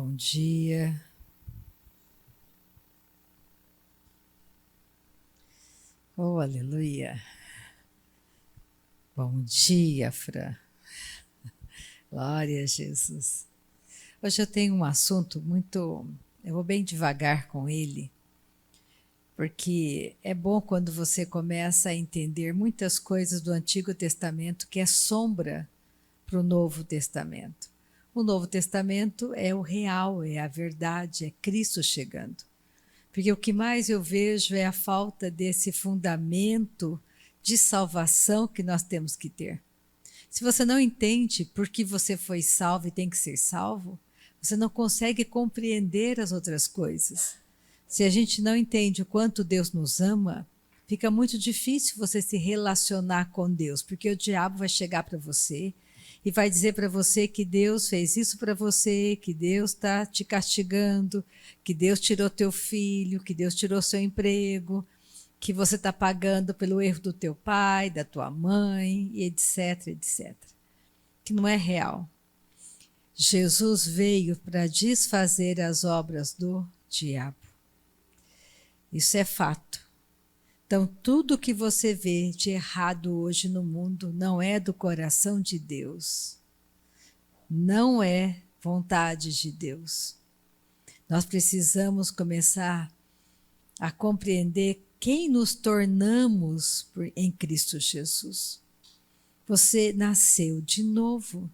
Bom dia. Oh, aleluia. Bom dia, Fran. Glória a Jesus. Hoje eu tenho um assunto eu vou bem devagar com ele, porque é bom quando você começa a entender muitas coisas do Antigo Testamento que é sombra para o Novo Testamento. O Novo Testamento é o real, é a verdade, é Cristo chegando. Porque o que mais eu vejo é a falta desse fundamento de salvação que nós temos que ter. Se você não entende por que você foi salvo e tem que ser salvo, você não consegue compreender as outras coisas. Se a gente não entende o quanto Deus nos ama, fica muito difícil você se relacionar com Deus, porque o diabo vai chegar para você e vai dizer para você que Deus fez isso para você, que Deus está te castigando, que Deus tirou teu filho, que Deus tirou seu emprego, que você está pagando pelo erro do teu pai, da tua mãe, e etc, etc. Que não é real. Jesus veio para desfazer as obras do diabo. Isso é fato. Então, tudo que você vê de errado hoje no mundo não é do coração de Deus. Não é vontade de Deus. Nós precisamos começar a compreender quem nos tornamos em Cristo Jesus. Você nasceu de novo,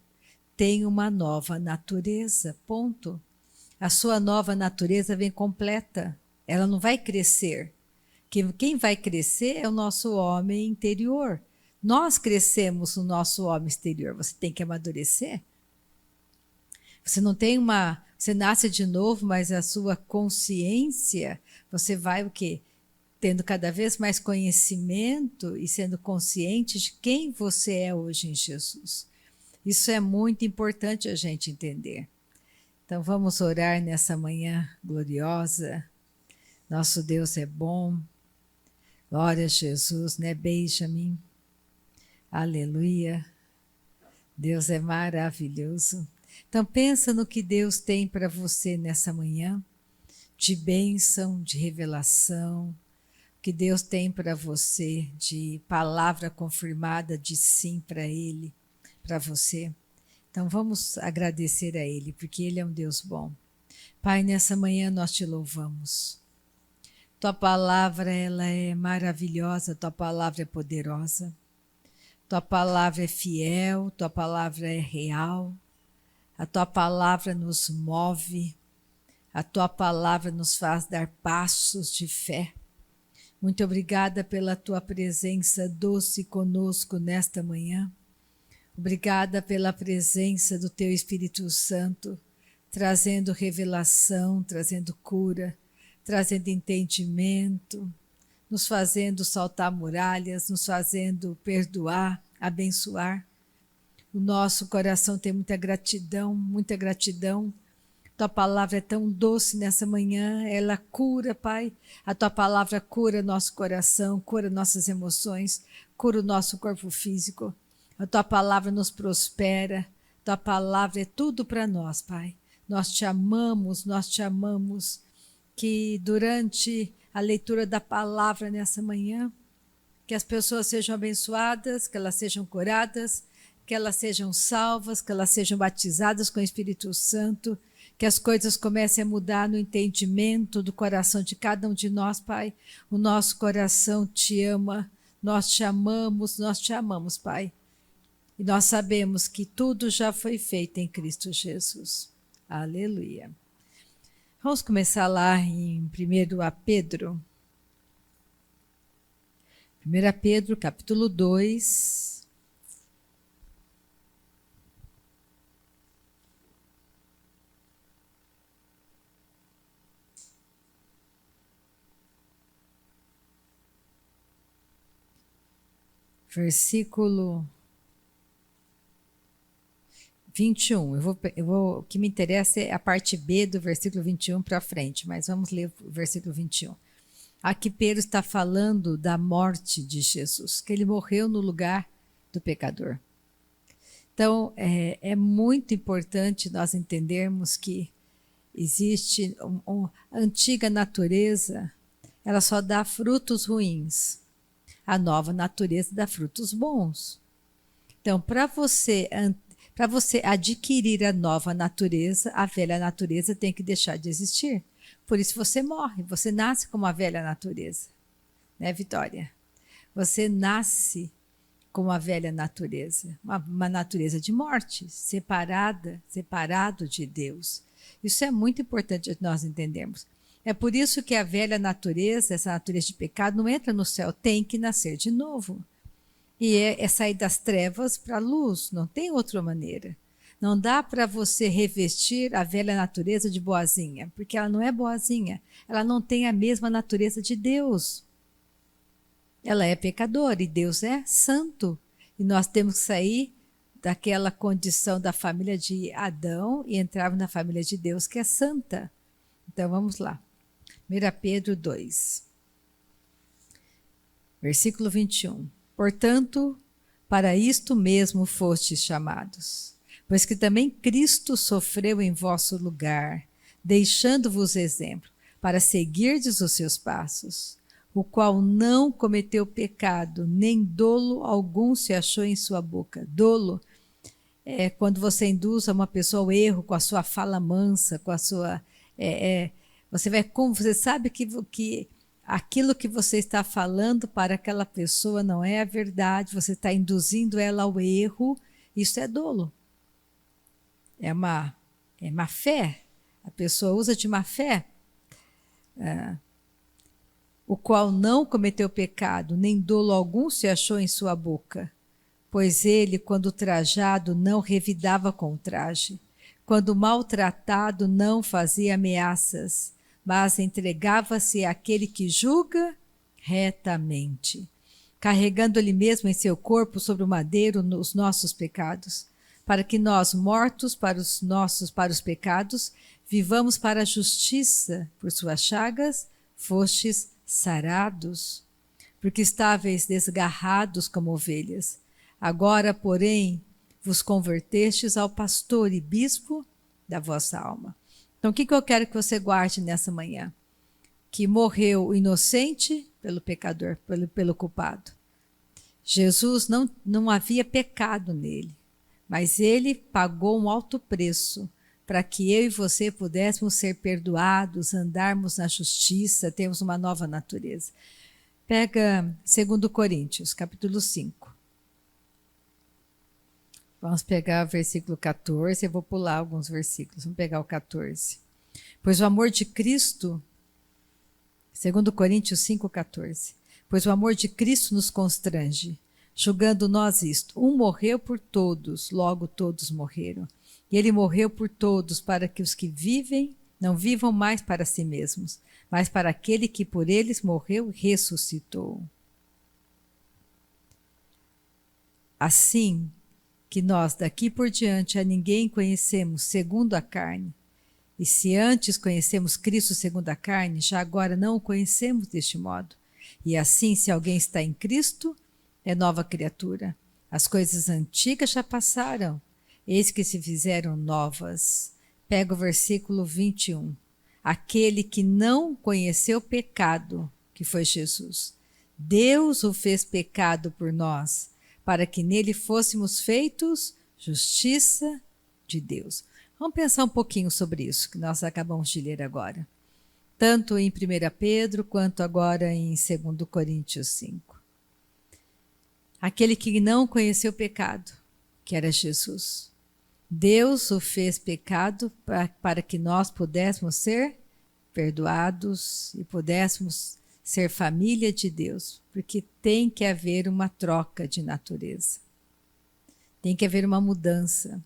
tem uma nova natureza, ponto. A sua nova natureza vem completa, ela não vai crescer. Quem vai crescer é o nosso homem interior. Nós crescemos no nosso homem exterior. Você tem que amadurecer. Você não tem você nasce de novo, mas a sua consciência, você vai o quê? Tendo cada vez mais conhecimento e sendo consciente de quem você é hoje em Jesus. Isso é muito importante a gente entender. Então vamos orar nessa manhã gloriosa. Nosso Deus é bom. Glória a Jesus, né, Benjamin? Aleluia. Deus é maravilhoso. Então pensa no que Deus tem para você nessa manhã, de bênção, de revelação, que Deus tem para você, de palavra confirmada de sim para Ele, para você. Então vamos agradecer a Ele, porque Ele é um Deus bom. Pai, nessa manhã nós te louvamos. Tua palavra, ela é maravilhosa, tua palavra é poderosa, tua palavra é fiel, tua palavra é real, a tua palavra nos move, a tua palavra nos faz dar passos de fé. Muito obrigada pela tua presença doce conosco nesta manhã. Obrigada pela presença do teu Espírito Santo, trazendo revelação, trazendo cura, trazendo entendimento, nos fazendo saltar muralhas, nos fazendo perdoar, abençoar. O nosso coração tem muita gratidão, muita gratidão. Tua palavra é tão doce nessa manhã, ela cura, Pai. A tua palavra cura nosso coração, cura nossas emoções, cura o nosso corpo físico. A tua palavra nos prospera, tua palavra é tudo para nós, Pai. Nós te amamos, nós te amamos. Que durante a leitura da palavra nessa manhã, que as pessoas sejam abençoadas, que elas sejam curadas, que elas sejam salvas, que elas sejam batizadas com o Espírito Santo, que as coisas comecem a mudar no entendimento do coração de cada um de nós, Pai. O nosso coração te ama, nós te amamos, Pai. E nós sabemos que tudo já foi feito em Cristo Jesus. Aleluia. Vamos começar lá em 1 Pedro. 1 Pedro, capítulo 2. Versículo 21. O que me interessa é a parte B do versículo 21 para frente, mas vamos ler o versículo 21. Aqui Pedro está falando da morte de Jesus, que ele morreu no lugar do pecador. Então, é muito importante nós entendermos que Existe a antiga natureza, ela só dá frutos ruins. A nova natureza dá frutos bons. Então, para você adquirir a nova natureza, a velha natureza tem que deixar de existir. Por isso você morre, você nasce com uma velha natureza. Né, Vitória? Você nasce com uma velha natureza, uma natureza de morte, separado de Deus. Isso é muito importante nós entendermos. É por isso que a velha natureza, essa natureza de pecado, não entra no céu, tem que nascer de novo. E é sair das trevas para a luz, não tem outra maneira. Não dá para você revestir a velha natureza de boazinha, porque ela não é boazinha, ela não tem a mesma natureza de Deus. Ela é pecadora e Deus é santo. E nós temos que sair daquela condição da família de Adão e entrar na família de Deus, que é santa. Então vamos lá. 1 Pedro 2, versículo 21. Portanto, para isto mesmo fostes chamados, pois que também Cristo sofreu em vosso lugar, deixando-vos exemplo, para seguirdes os seus passos, o qual não cometeu pecado, nem dolo algum se achou em sua boca. Dolo é quando você induz uma pessoa ao erro com a sua fala mansa, com a sua... Você sabe que aquilo que você está falando para aquela pessoa não é a verdade, você está induzindo ela ao erro, isso é dolo. É má fé. A pessoa usa de má fé. O qual não cometeu pecado, nem dolo algum se achou em sua boca. Pois ele, quando trajado, não revidava com o traje. Quando maltratado, não fazia ameaças, mas entregava-se àquele que julga retamente, carregando ele mesmo em seu corpo sobre o madeiro os nossos pecados, para que nós, mortos para os pecados, vivamos para a justiça. Por suas chagas fostes sarados, porque estáveis desgarrados como ovelhas. Agora, porém, vos convertestes ao pastor e bispo da vossa alma. Então, o que eu quero que você guarde nessa manhã? Que morreu o inocente pelo pecador, pelo culpado. Jesus não havia pecado nele, mas ele pagou um alto preço para que eu e você pudéssemos ser perdoados, andarmos na justiça, termos uma nova natureza. Pega 2 Coríntios, capítulo 5. Vamos pegar o versículo 14, eu vou pular alguns versículos, vamos pegar o 14. Pois o amor de Cristo, 2 Coríntios 5,14. Pois o amor de Cristo nos constrange, julgando nós isto: um morreu por todos, logo todos morreram. E ele morreu por todos, para que os que vivem não vivam mais para si mesmos, mas para aquele que por eles morreu e ressuscitou. Assim que nós daqui por diante a ninguém conhecemos segundo a carne, e se antes conhecemos Cristo segundo a carne, já agora não o conhecemos deste modo. E assim, se alguém está em Cristo, é nova criatura. As coisas antigas já passaram, eis que se fizeram novas. Pega o versículo 21. Aquele que não conheceu pecado, que foi Jesus, Deus o fez pecado por nós, para que nele fôssemos feitos justiça de Deus. Vamos pensar um pouquinho sobre isso, que nós acabamos de ler agora. Tanto em 1 Pedro, quanto agora em 2 Coríntios 5. Aquele que não conheceu pecado, que era Jesus. Deus o fez pecado para que nós pudéssemos ser perdoados e pudéssemos ser família de Deus, porque tem que haver uma troca de natureza. Tem que haver uma mudança.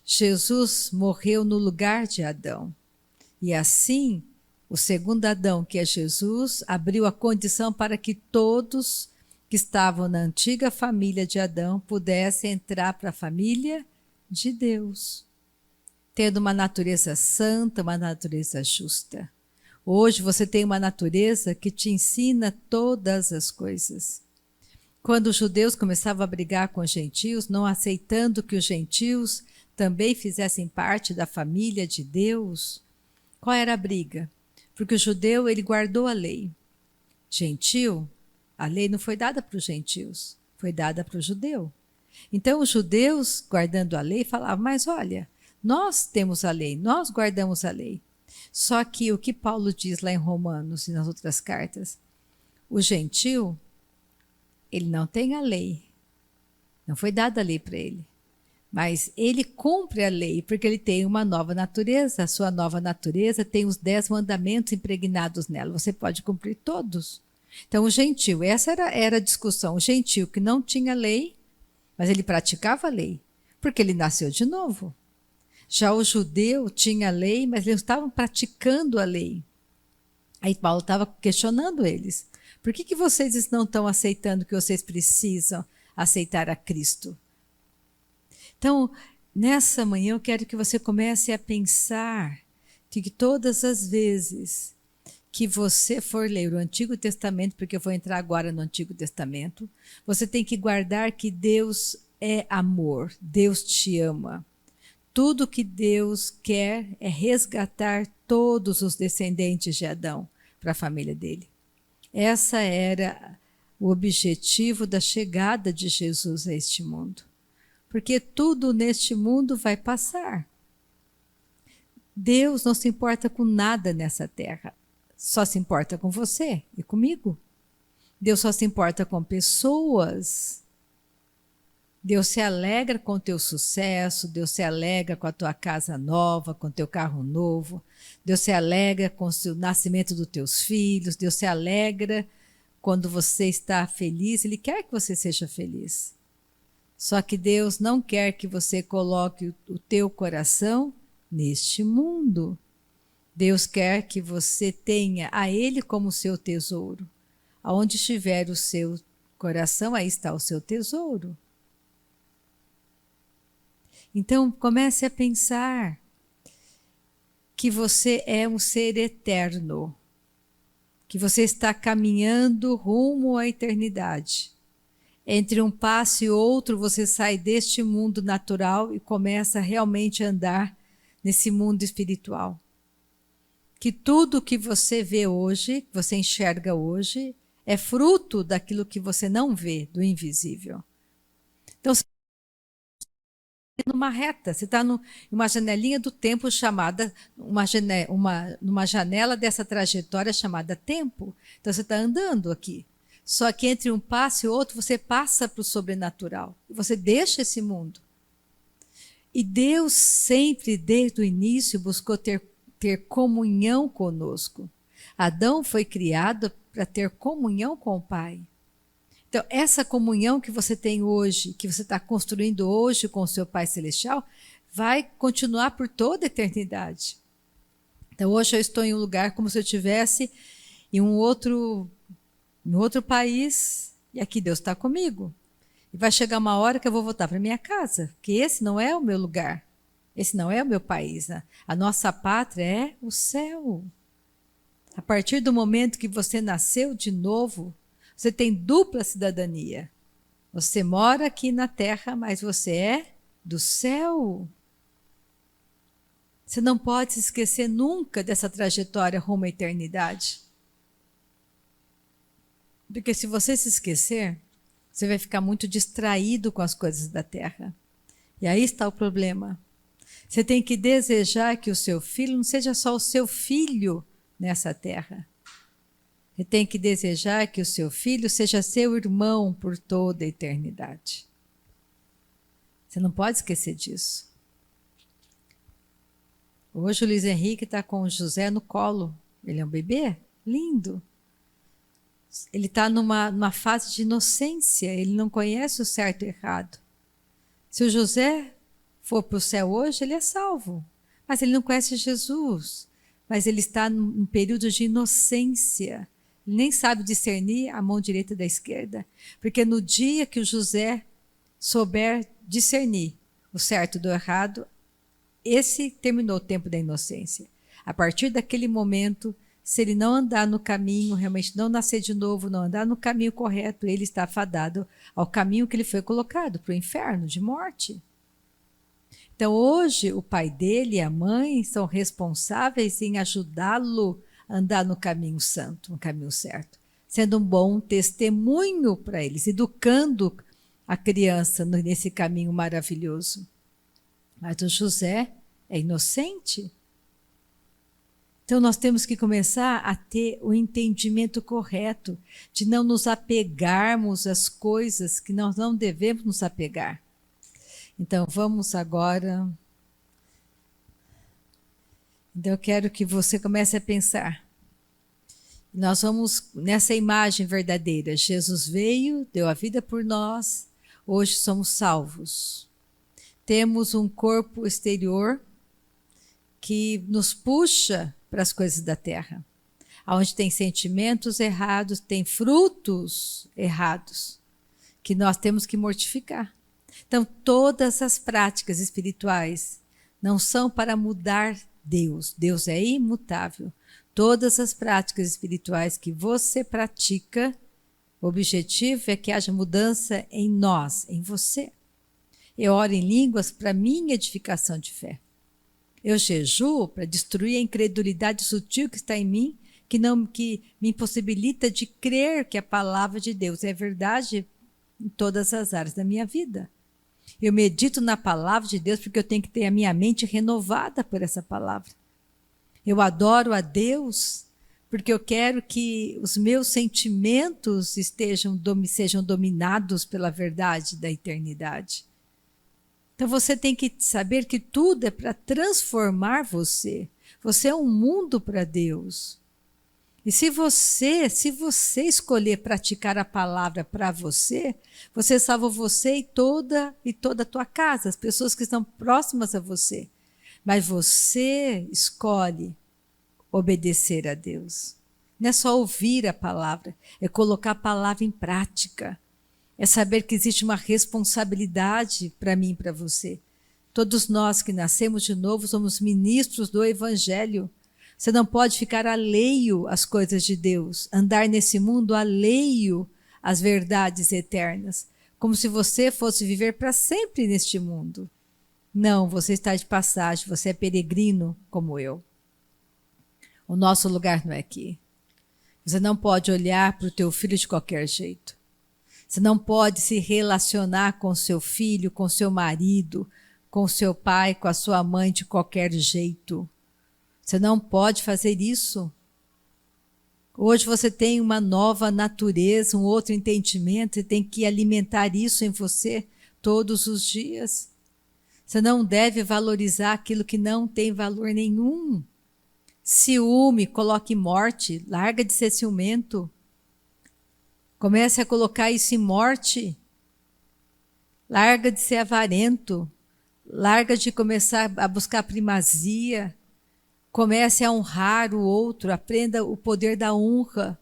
Jesus morreu no lugar de Adão. E assim, o segundo Adão, que é Jesus, abriu a condição para que todos que estavam na antiga família de Adão pudessem entrar para a família de Deus, tendo uma natureza santa, uma natureza justa. Hoje você tem uma natureza que te ensina todas as coisas. Quando os judeus começavam a brigar com os gentios, não aceitando que os gentios também fizessem parte da família de Deus, Qual era a briga? Porque o judeu, ele guardou a lei. Gentil, a lei não foi dada para os gentios, foi dada para o judeu. Então, os judeus, guardando a lei, falavam, mas olha, nós temos a lei, nós guardamos a lei. Só que o que Paulo diz lá em Romanos e nas outras cartas, o gentil, ele não tem a lei, não foi dada a lei para ele, mas ele cumpre a lei, porque ele tem uma nova natureza, a sua nova natureza tem os 10 mandamentos impregnados nela, você pode cumprir todos. Então, o gentil, essa era a discussão, o gentil que não tinha lei, mas ele praticava a lei, porque ele nasceu de novo. Já o judeu tinha lei, mas eles estavam praticando a lei. Aí Paulo estava questionando eles. Por que vocês não estão aceitando que vocês precisam aceitar a Cristo? Então, nessa manhã eu quero que você comece a pensar que todas as vezes que você for ler o Antigo Testamento, porque eu vou entrar agora no Antigo Testamento, você tem que guardar que Deus é amor, Deus te ama. Tudo que Deus quer é resgatar todos os descendentes de Adão para a família dele. Essa era o objetivo da chegada de Jesus a este mundo. Porque tudo neste mundo vai passar. Deus não se importa com nada nessa terra. Só se importa com você e comigo. Deus só se importa com pessoas. Deus se alegra com o teu sucesso, Deus se alegra com a tua casa nova, com o teu carro novo, Deus se alegra com o nascimento dos teus filhos, Deus se alegra quando você está feliz, Ele quer que você seja feliz. Só que Deus não quer que você coloque o teu coração neste mundo. Deus quer que você tenha a Ele como seu tesouro. Aonde estiver o seu coração, aí está o seu tesouro. Então, comece a pensar que você é um ser eterno, que você está caminhando rumo à eternidade. Entre um passo e outro, você sai deste mundo natural e começa realmente a andar nesse mundo espiritual. Que tudo que você vê hoje, que você enxerga hoje, é fruto daquilo que você não vê, do invisível. Então, numa reta, você está numa janelinha do tempo chamada, numa janela dessa trajetória chamada tempo. Então você está andando aqui. Só que entre um passo e outro você passa para o sobrenatural. Você deixa esse mundo. E Deus sempre, desde o início, buscou ter comunhão conosco. Adão foi criado para ter comunhão com o Pai. Então, essa comunhão que você tem hoje, que você está construindo hoje com o seu Pai Celestial, vai continuar por toda a eternidade. Então, hoje eu estou em um lugar como se eu estivesse em um outro país, e aqui Deus está comigo. E vai chegar uma hora que eu vou voltar para minha casa, porque esse não é o meu lugar, esse não é o meu país. Né? A nossa pátria é o céu. A partir do momento que você nasceu de novo, você tem dupla cidadania. Você mora aqui na terra, mas você é do céu. Você não pode se esquecer nunca dessa trajetória rumo à eternidade. Porque se você se esquecer, você vai ficar muito distraído com as coisas da terra. E aí está o problema. Você tem que desejar que o seu filho não seja só o seu filho nessa terra. Você tem que desejar que o seu filho seja seu irmão por toda a eternidade. Você não pode esquecer disso. Hoje o Luiz Henrique está com o José no colo. Ele é um bebê lindo. Ele está numa fase de inocência. Ele não conhece o certo e o errado. Se o José for para o céu hoje, ele é salvo. Mas ele não conhece Jesus. Mas ele está num período de inocência. Ele nem sabe discernir a mão direita da esquerda. Porque no dia que o José souber discernir o certo do errado, esse terminou o tempo da inocência. A partir daquele momento, se ele não andar no caminho, realmente não nascer de novo, não andar no caminho correto, ele está fadado ao caminho que ele foi colocado, para o inferno de morte. Então hoje o pai dele e a mãe são responsáveis em ajudá-lo a andar no caminho santo, no caminho certo, sendo um bom testemunho para eles, educando a criança nesse caminho maravilhoso. Mas o José é inocente. Então nós temos que começar a ter o entendimento correto de não nos apegarmos às coisas que nós não devemos nos apegar. Então vamos agora. Então eu quero que você comece a pensar. Nós vamos nessa imagem verdadeira. Jesus veio, deu a vida por nós, hoje somos salvos. Temos um corpo exterior que nos puxa para as coisas da terra, onde tem sentimentos errados, tem frutos errados, que nós temos que mortificar. Então, todas as práticas espirituais não são para mudar Deus. Deus é imutável. Todas as práticas espirituais que você pratica, o objetivo é que haja mudança em nós, em você. Eu oro em línguas para minha edificação de fé. Eu jejuo para destruir a incredulidade sutil que está em mim, que me impossibilita de crer que a palavra de Deus é verdade em todas as áreas da minha vida. Eu medito na palavra de Deus porque eu tenho que ter a minha mente renovada por essa palavra. Eu adoro a Deus porque eu quero que os meus sentimentos sejam dominados pela verdade da eternidade. Então você tem que saber que tudo é para transformar você. Você é um mundo para Deus. E se você escolher praticar a palavra para você, você salva você e toda a tua casa, as pessoas que estão próximas a você. Mas você escolhe obedecer a Deus. Não é só ouvir a palavra, é colocar a palavra em prática. É saber que existe uma responsabilidade para mim e para você. Todos nós que nascemos de novo somos ministros do Evangelho. Você não pode ficar alheio às coisas de Deus, andar nesse mundo alheio às verdades eternas, como se você fosse viver para sempre neste mundo. Não, você está de passagem, você é peregrino como eu. O nosso lugar não é aqui. Você não pode olhar para o teu filho de qualquer jeito. Você não pode se relacionar com seu filho, com seu marido, com seu pai, com a sua mãe de qualquer jeito. Você não pode fazer isso. Hoje você tem uma nova natureza, um outro entendimento, e tem que alimentar isso em você todos os dias. Você não deve valorizar aquilo que não tem valor nenhum. Ciúme, coloque morte, larga de ser ciumento. Comece a colocar isso em morte. Larga de ser avarento. Larga de começar a buscar primazia. Comece a honrar o outro. Aprenda o poder da honra.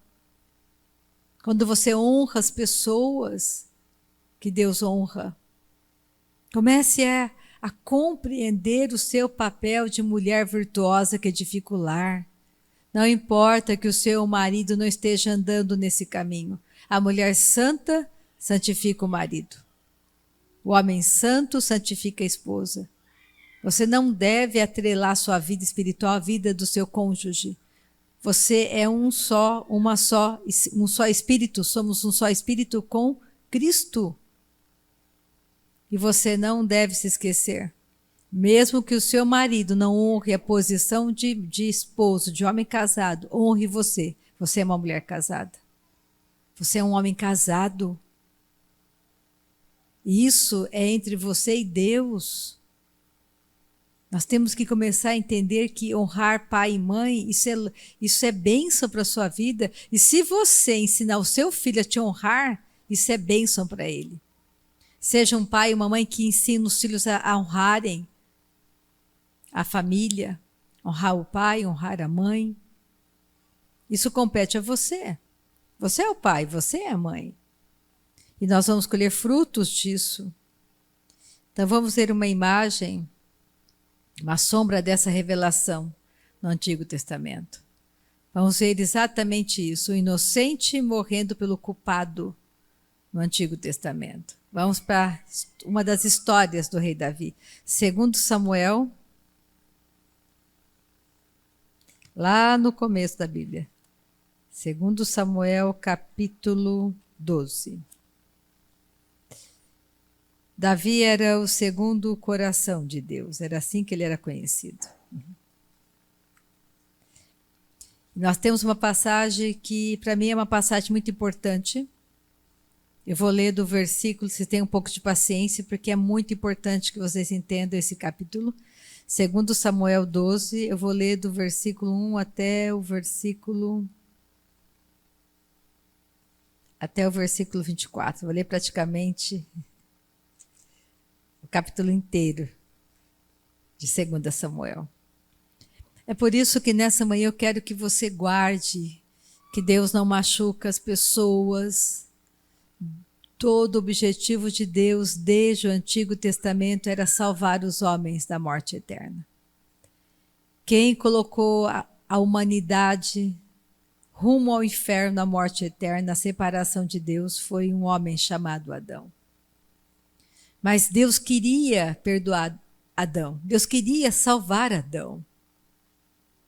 Quando você honra as pessoas que Deus honra. Comece a compreender o seu papel de mulher virtuosa que edifica o lar. Não importa que o seu marido não esteja andando nesse caminho. A mulher santa santifica o marido. O homem santo santifica a esposa. Você não deve atrelar sua vida espiritual à vida do seu cônjuge. Você é um só espírito. Somos um só espírito com Cristo. E você não deve se esquecer. Mesmo que o seu marido não honre a posição de esposo, de homem casado, honre você. Você é uma mulher casada. Você é um homem casado. Isso é entre você e Deus. Nós temos que começar a entender que honrar pai e mãe, isso é bênção para a sua vida. E se você ensinar o seu filho a te honrar, isso é bênção para ele. Seja um pai e uma mãe que ensina os filhos a honrarem a família, honrar o pai, honrar a mãe. Isso compete a você. Você é o pai, você é a mãe. E nós vamos colher frutos disso. Então vamos ver uma imagem, uma sombra dessa revelação no Antigo Testamento. Vamos ver exatamente isso, o inocente morrendo pelo culpado no Antigo Testamento. Vamos para uma das histórias do rei Davi. 2 Samuel, lá no começo da Bíblia. 2 Samuel, capítulo 12. Davi era o segundo coração de Deus, era assim que ele era conhecido. Nós temos uma passagem que, para mim, é uma passagem muito importante. Eu vou ler do versículo, vocês tenham um pouco de paciência, porque é muito importante que vocês entendam esse capítulo. 2 Samuel 12, eu vou ler do versículo 1 até o versículo 24. Vou ler praticamente o capítulo inteiro de 2 Samuel. É por isso que nessa manhã eu quero que você guarde que Deus não machuca as pessoas. Todo o objetivo de Deus desde o Antigo Testamento era salvar os homens da morte eterna. Quem colocou a humanidade rumo ao inferno, à morte eterna, à separação de Deus, foi um homem chamado Adão. Mas Deus queria perdoar Adão. Deus queria salvar Adão.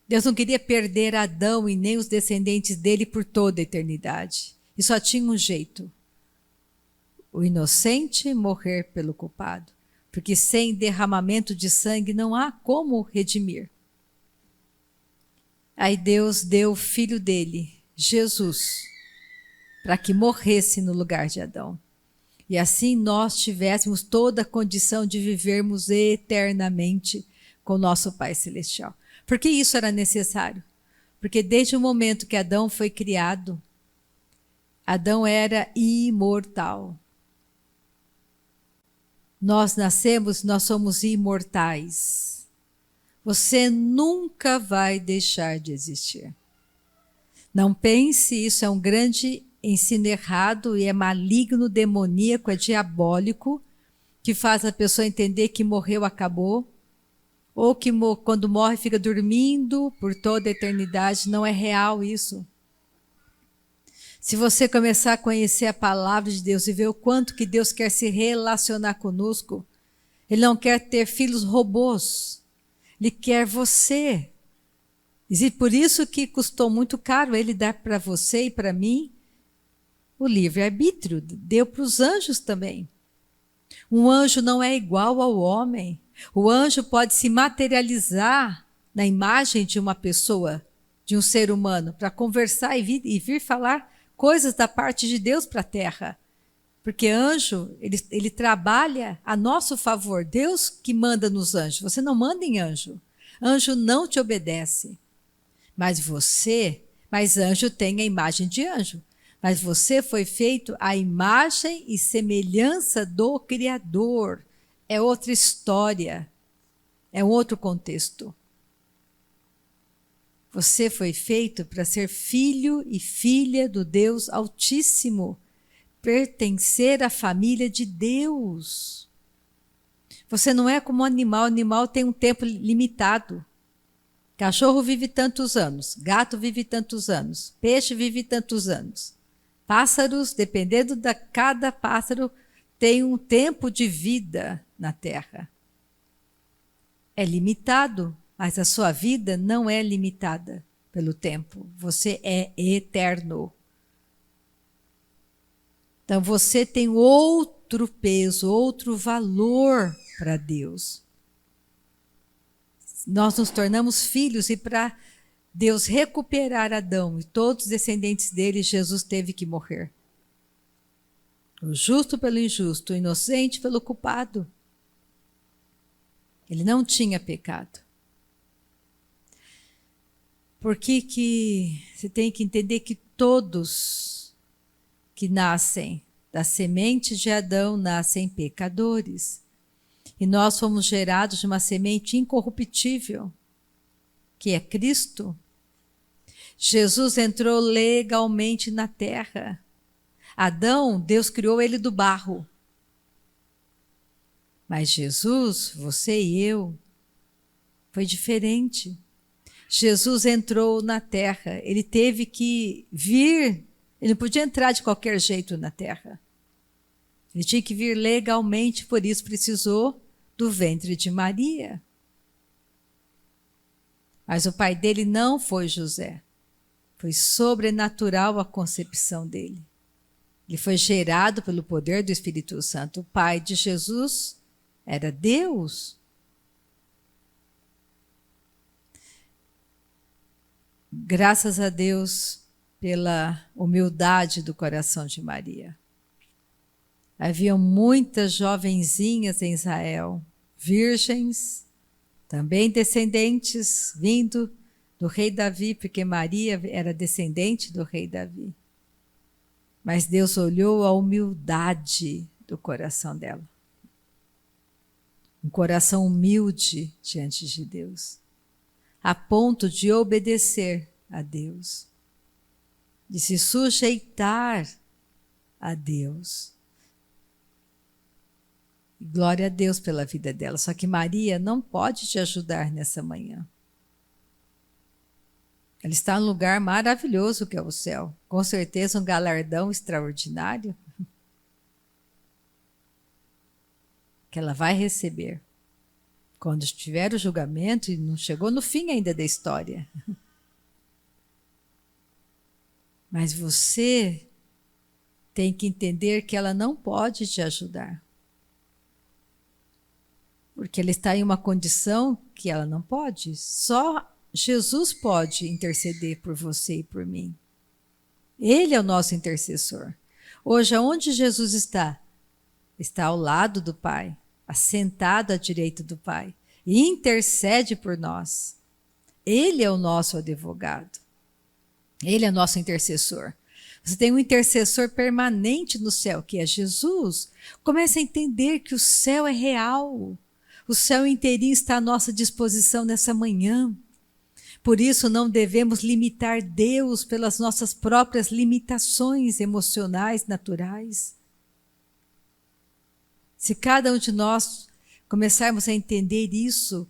Deus não queria perder Adão e nem os descendentes dele por toda a eternidade. E só tinha um jeito: o inocente morrer pelo culpado. Porque sem derramamento de sangue não há como redimir. Aí Deus deu o filho dele, Jesus, para que morresse no lugar de Adão. E assim nós tivéssemos toda a condição de vivermos eternamente com o nosso Pai Celestial. Por que isso era necessário? Porque desde o momento que Adão foi criado, Adão era imortal. Nós nascemos, nós somos imortais. Você nunca vai deixar de existir. Não pense, isso é um grande ensino errado e é maligno, demoníaco, é diabólico, que faz a pessoa entender que morreu, acabou. Ou que quando morre fica dormindo por toda a eternidade. Não é real isso. Se você começar a conhecer a palavra de Deus e ver o quanto que Deus quer se relacionar conosco, Ele não quer ter filhos robôs, Ele quer você. E por isso que custou muito caro Ele dar para você e para mim o livre-arbítrio. Deu para os anjos também. Um anjo não é igual ao homem. O anjo pode se materializar na imagem de uma pessoa, de um ser humano, para conversar e vir falar coisas da parte de Deus para a terra. Porque anjo, ele trabalha a nosso favor. Deus que manda nos anjos. Você não manda em anjo. Anjo não te obedece. Mas anjo tem a imagem de anjo. Mas você foi feito à imagem e semelhança do Criador. É outra história, é um outro contexto. Você foi feito para ser filho e filha do Deus Altíssimo, pertencer à família de Deus. Você não é como um animal, o animal tem um tempo limitado. Cachorro vive tantos anos, gato vive tantos anos, peixe vive tantos anos. Pássaros, dependendo de cada pássaro, tem um tempo de vida na Terra. É limitado, mas a sua vida não é limitada pelo tempo. Você é eterno. Então você tem outro peso, outro valor para Deus. Nós nos tornamos filhos e para Deus recuperar Adão e todos os descendentes dele, Jesus teve que morrer. O justo pelo injusto, o inocente pelo culpado. Ele não tinha pecado. Por que você tem que entender que todos que nascem da semente de Adão nascem pecadores. E nós fomos gerados de uma semente incorruptível, que é Cristo. Jesus entrou legalmente na terra. Adão, Deus criou ele do barro. Mas Jesus, você e eu, foi diferente. Jesus entrou na terra, ele teve que vir, ele não podia entrar de qualquer jeito na terra. Ele tinha que vir legalmente, por isso precisou do ventre de Maria. Mas o pai dele não foi José. Foi sobrenatural a concepção dele. Ele foi gerado pelo poder do Espírito Santo. O pai de Jesus era Deus. Graças a Deus pela humildade do coração de Maria. Haviam muitas jovenzinhas em Israel, virgens, também descendentes vindo do rei Davi, porque Maria era descendente do rei Davi. Mas Deus olhou a humildade do coração dela. Um coração humilde diante de Deus, a ponto de obedecer a Deus, de se sujeitar a Deus. Glória a Deus pela vida dela. Só que Maria não pode te ajudar nessa manhã. Ela está num lugar maravilhoso que é o céu. Com certeza um galardão extraordinário que ela vai receber quando estiver o julgamento, e não chegou no fim ainda da história. Mas você tem que entender que ela não pode te ajudar. Porque ela está em uma condição que ela não pode. Só Jesus pode interceder por você e por mim. Ele é o nosso intercessor. Hoje, aonde Jesus está? Está ao lado do Pai, assentado à direita do Pai, e intercede por nós. Ele é o nosso advogado. Ele é o nosso intercessor. Você tem um intercessor permanente no céu, que é Jesus. Comece a entender que o céu é real. O céu inteirinho está à nossa disposição nessa manhã. Por isso não devemos limitar Deus pelas nossas próprias limitações emocionais, naturais. Se cada um de nós começarmos a entender isso,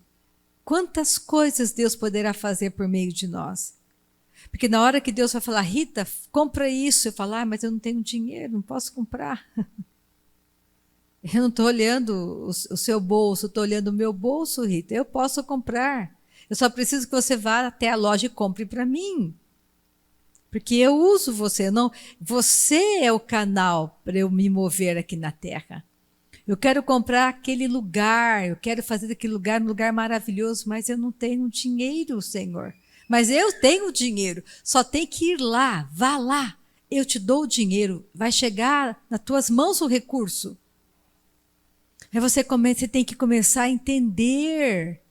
quantas coisas Deus poderá fazer por meio de nós. Porque na hora que Deus vai falar, Rita, compra isso, eu falo, mas eu não tenho dinheiro, não posso comprar. Eu não estou olhando o seu bolso, estou olhando o meu bolso, Rita. Eu posso comprar. Eu só preciso que você vá até a loja e compre para mim. Porque eu uso você. Não, você é o canal para eu me mover aqui na terra. Eu quero comprar aquele lugar, eu quero fazer daquele lugar um lugar maravilhoso, mas eu não tenho dinheiro, Senhor. Mas eu tenho dinheiro, só tem que ir lá, vá lá. Eu te dou o dinheiro, vai chegar nas tuas mãos o recurso. Aí você tem que começar a entender,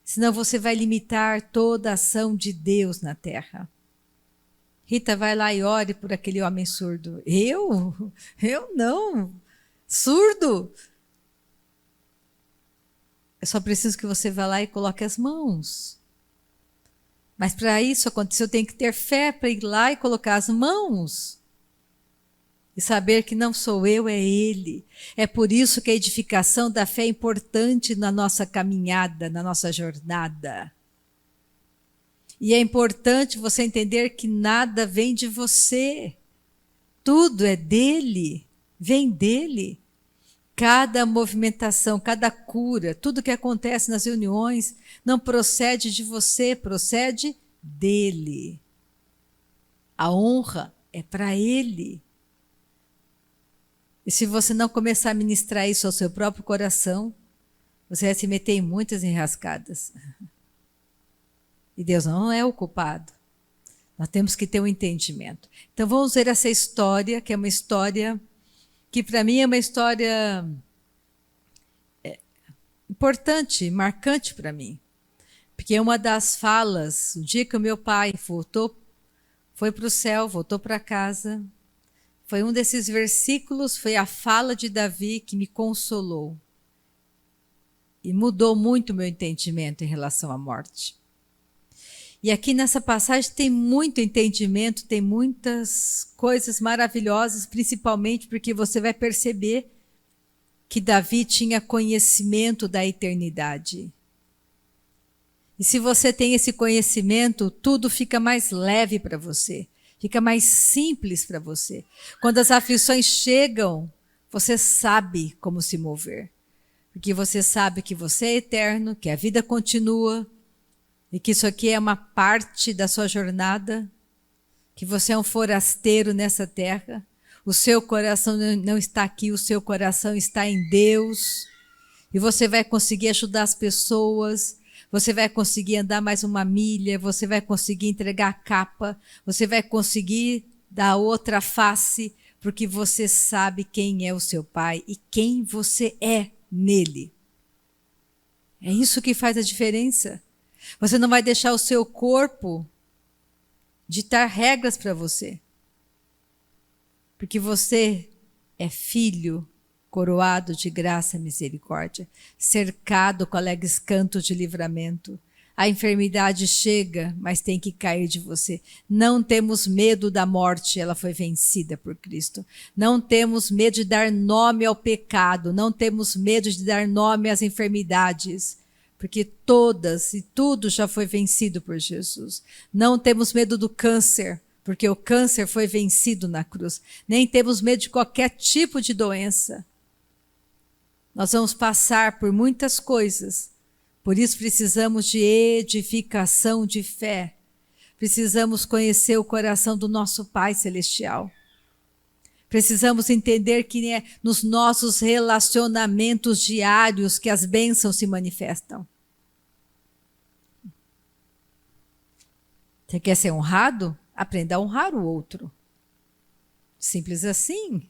senão você vai limitar toda a ação de Deus na terra. Rita, vai lá e ore por aquele homem surdo. Eu não. Surdo? Eu só preciso que você vá lá e coloque as mãos. Mas para isso acontecer, eu tenho que ter fé para ir lá e colocar as mãos. E saber que não sou eu, é Ele. É por isso que a edificação da fé é importante na nossa caminhada, na nossa jornada. E é importante você entender que nada vem de você. Tudo é dele, vem dele. Cada movimentação, cada cura, tudo que acontece nas reuniões não procede de você, procede dele. A honra é para ele. E se você não começar a ministrar isso ao seu próprio coração, você vai se meter em muitas enrascadas. E Deus não é o culpado. Nós temos que ter um entendimento. Então vamos ver essa história, que é uma história que para mim é uma história importante, marcante para mim. Porque é uma das falas, o dia que o meu pai foi para o céu, voltou para casa, foi um desses versículos, foi a fala de Davi que me consolou. E mudou muito o meu entendimento em relação à morte. E aqui nessa passagem tem muito entendimento, tem muitas coisas maravilhosas, principalmente porque você vai perceber que Davi tinha conhecimento da eternidade. E se você tem esse conhecimento, tudo fica mais leve para você, fica mais simples para você. Quando as aflições chegam, você sabe como se mover. Porque você sabe que você é eterno, que a vida continua, e que isso aqui é uma parte da sua jornada, que você é um forasteiro nessa terra. O seu coração não está aqui, o seu coração está em Deus. E você vai conseguir ajudar as pessoas, você vai conseguir andar mais uma milha, você vai conseguir entregar a capa, você vai conseguir dar outra face, porque você sabe quem é o seu Pai e quem você é nele. É isso que faz a diferença. Você não vai deixar o seu corpo ditar regras para você, porque você é filho coroado de graça e misericórdia, cercado com alegres cantos de livramento. A enfermidade chega, mas tem que cair de você. Não temos medo da morte, ela foi vencida por Cristo. Não temos medo de dar nome ao pecado, não temos medo de dar nome às enfermidades, porque todas e tudo já foi vencido por Jesus. Não temos medo do câncer, porque o câncer foi vencido na cruz. Nem temos medo de qualquer tipo de doença. Nós vamos passar por muitas coisas, por isso precisamos de edificação de fé. Precisamos conhecer o coração do nosso Pai Celestial. Precisamos entender que é nos nossos relacionamentos diários que as bênçãos se manifestam. Você quer ser honrado? Aprenda a honrar o outro. Simples assim.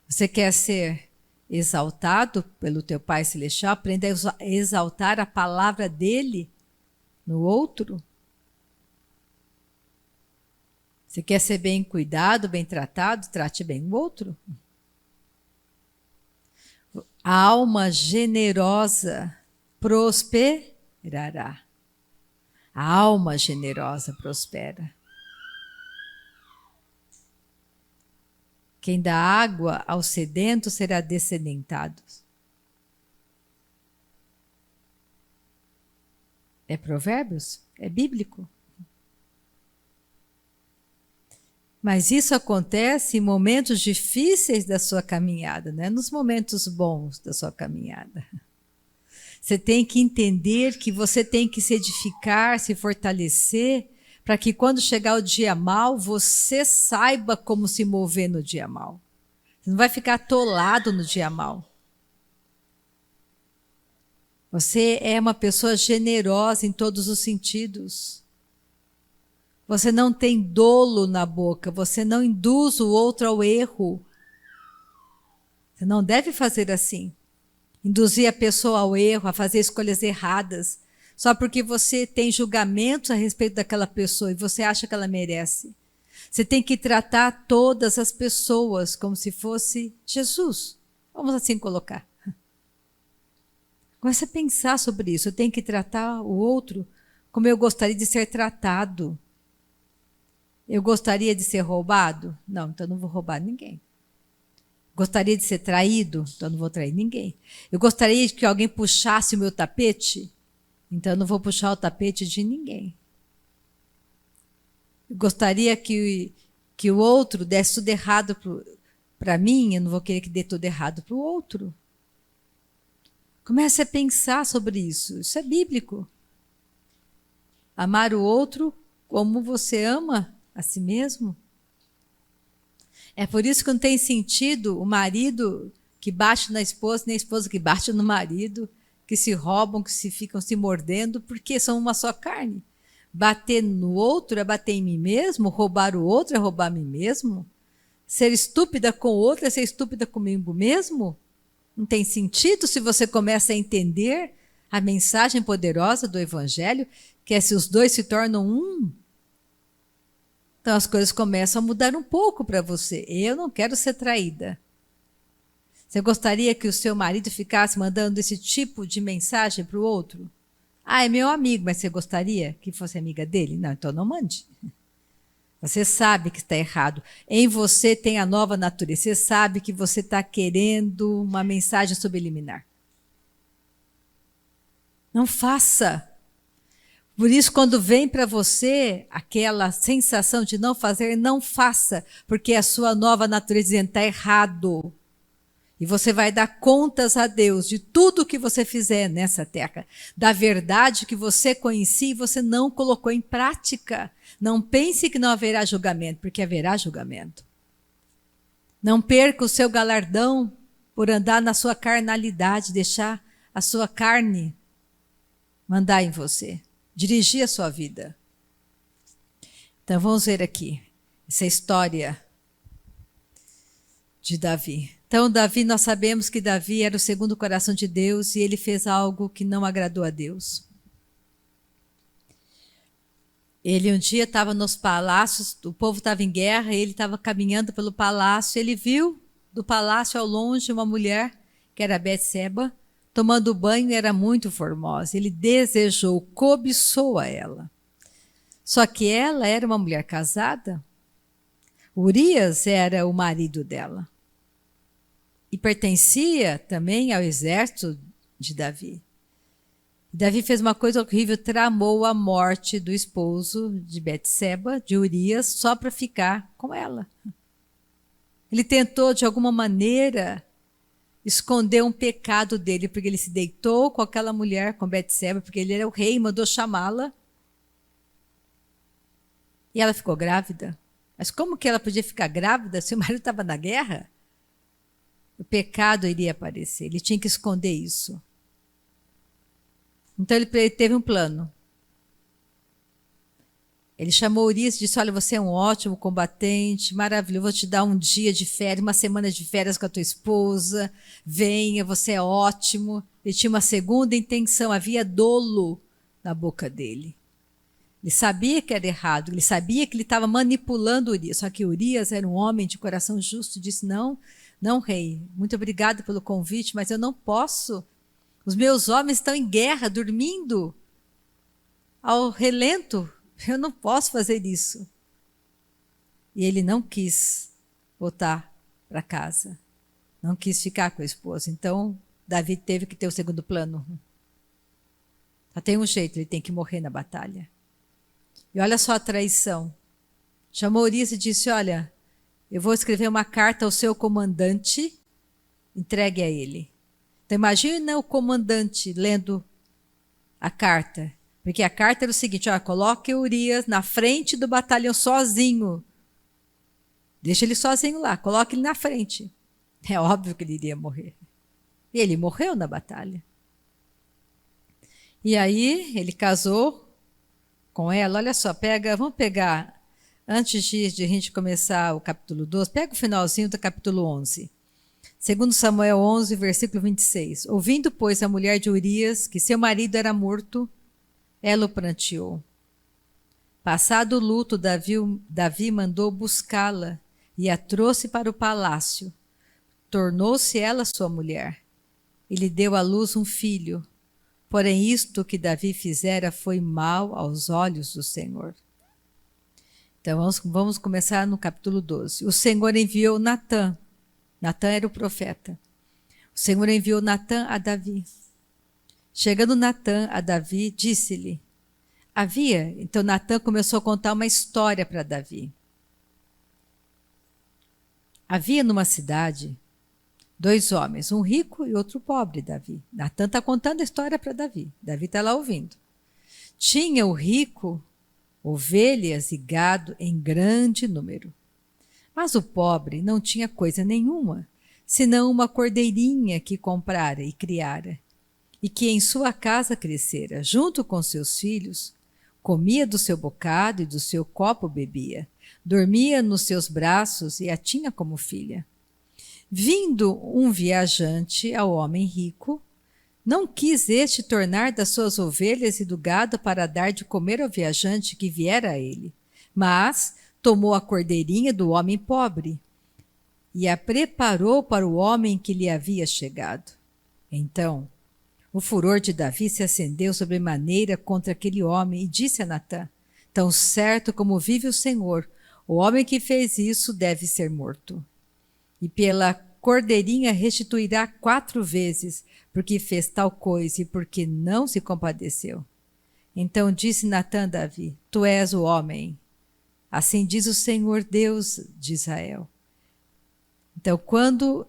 Você quer ser exaltado pelo teu Pai Celestial? Aprenda a exaltar a palavra dele no outro. Você quer ser bem cuidado, bem tratado? Trate bem o outro. A alma generosa prosperará. A alma generosa prospera. Quem dá água ao sedento será dessedentado. É Provérbios? É bíblico. Mas isso acontece em momentos difíceis da sua caminhada, não é nos momentos bons da sua caminhada. Você tem que entender que você tem que se edificar, se fortalecer, para que quando chegar o dia mau, você saiba como se mover no dia mau. Você não vai ficar atolado no dia mau. Você é uma pessoa generosa em todos os sentidos. Você não tem dolo na boca, você não induz o outro ao erro. Você não deve fazer assim. Induzir a pessoa ao erro, a fazer escolhas erradas, só porque você tem julgamentos a respeito daquela pessoa e você acha que ela merece. Você tem que tratar todas as pessoas como se fosse Jesus. Vamos assim colocar. Comece a pensar sobre isso. Eu tenho que tratar o outro como eu gostaria de ser tratado. Eu gostaria de ser roubado? Não, então não vou roubar ninguém. Gostaria de ser traído? Então não vou trair ninguém. Eu gostaria de que alguém puxasse o meu tapete? Então eu não vou puxar o tapete de ninguém. Eu gostaria que o outro desse tudo errado para mim, eu não vou querer que dê tudo errado para o outro. Comece a pensar sobre isso. Isso é bíblico. Amar o outro como você ama a si mesmo. É por isso que não tem sentido o marido que bate na esposa, nem a esposa que bate no marido, que se roubam, que se ficam se mordendo, porque são uma só carne. Bater no outro é bater em mim mesmo, roubar o outro é roubar a mim mesmo. Ser estúpida com o outro é ser estúpida comigo mesmo. Não tem sentido se você começa a entender a mensagem poderosa do Evangelho, que é se os dois se tornam um. Então as coisas começam a mudar um pouco para você. Eu não quero ser traída. Você gostaria que o seu marido ficasse mandando esse tipo de mensagem para o outro? Ah, é meu amigo, mas você gostaria que fosse amiga dele? Não, então não mande. Você sabe que está errado. Em você tem a nova natureza. Você sabe que você está querendo uma mensagem subliminar. Não faça. Por isso, quando vem para você aquela sensação de não fazer, não faça, porque a sua nova natureza dizendo está errado. E você vai dar contas a Deus de tudo que você fizer nessa terra, da verdade que você conhecia e você não colocou em prática. Não pense que não haverá julgamento, porque haverá julgamento. Não perca o seu galardão por andar na sua carnalidade, deixar a sua carne mandar em você, dirigir a sua vida. Então vamos ver aqui essa história de Davi. Então Davi, nós sabemos que Davi era o segundo coração de Deus e ele fez algo que não agradou a Deus. Ele um dia estava nos palácios, o povo estava em guerra, ele estava caminhando pelo palácio, ele viu do palácio ao longe uma mulher, que era Betseba, tomando banho e era muito formosa. Ele desejou, cobiçou a ela. Só que ela era uma mulher casada. Urias era o marido dela. E pertencia também ao exército de Davi. Davi fez uma coisa horrível, tramou a morte do esposo de Betseba, de Urias, só para ficar com ela. Ele tentou, de alguma maneira, esconder um pecado dele, porque ele se deitou com aquela mulher, com Betseba, porque ele era o rei, mandou chamá-la. E ela ficou grávida. Mas como que ela podia ficar grávida se o marido estava na guerra? O pecado iria aparecer, ele tinha que esconder isso. Então ele teve um plano. Ele chamou Urias e disse, olha, você é um ótimo combatente, maravilhoso, vou te dar um dia de férias, uma semana de férias com a tua esposa, venha, você é ótimo. Ele tinha uma segunda intenção, havia dolo na boca dele. Ele sabia que era errado, ele sabia que ele estava manipulando Urias, só que Urias era um homem de coração justo, disse, não, rei, muito obrigado pelo convite, mas eu não posso. Os meus homens estão em guerra, dormindo ao relento. Eu não posso fazer isso. E ele não quis voltar para casa. Não quis ficar com a esposa. Então, Davi teve que ter o segundo plano. Só tem um jeito, ele tem que morrer na batalha. E olha só a traição. Chamou Urias e disse, olha, eu vou escrever uma carta ao seu comandante, entregue a ele. Então imagina o comandante lendo a carta. Porque a carta era o seguinte, ó, coloque Urias na frente do batalhão sozinho. Deixa ele sozinho lá, coloque ele na frente. É óbvio que ele iria morrer. E ele morreu na batalha. E aí ele casou com ela. Olha só, vamos pegar, antes de a gente começar o capítulo 12, pega o finalzinho do capítulo 11. Segundo Samuel 11, versículo 26. Ouvindo, pois, a mulher de Urias que seu marido era morto, ela o pranteou. Passado o luto, Davi mandou buscá-la e a trouxe para o palácio. Tornou-se ela sua mulher. E lhe deu à luz um filho. Porém, isto que Davi fizera foi mal aos olhos do Senhor. Então, vamos começar no capítulo 12. O Senhor enviou Natã. Natã era o profeta. O Senhor enviou Natã a Davi. Chegando Natã a Davi, disse-lhe, então Natã começou a contar uma história para Davi. Havia numa cidade 2 homens, um rico e outro pobre, Davi. Natã está contando a história para Davi. Davi está lá ouvindo. Tinha o rico ovelhas e gado em grande número. Mas o pobre não tinha coisa nenhuma, senão uma cordeirinha que comprara e criara, e que em sua casa crescera, junto com seus filhos, comia do seu bocado e do seu copo bebia, dormia nos seus braços e a tinha como filha. Vindo um viajante ao homem rico, não quis este tornar das suas ovelhas e do gado para dar de comer ao viajante que viera a ele, mas tomou a cordeirinha do homem pobre e a preparou para o homem que lhe havia chegado. Então, o furor de Davi se acendeu sobremaneira contra aquele homem e disse a Natã, tão certo como vive o Senhor, o homem que fez isso deve ser morto. E pela cordeirinha restituirá 4 vezes, porque fez tal coisa e porque não se compadeceu. Então disse Natã a Davi: Tu és o homem. Assim diz o Senhor Deus de Israel. Então, quando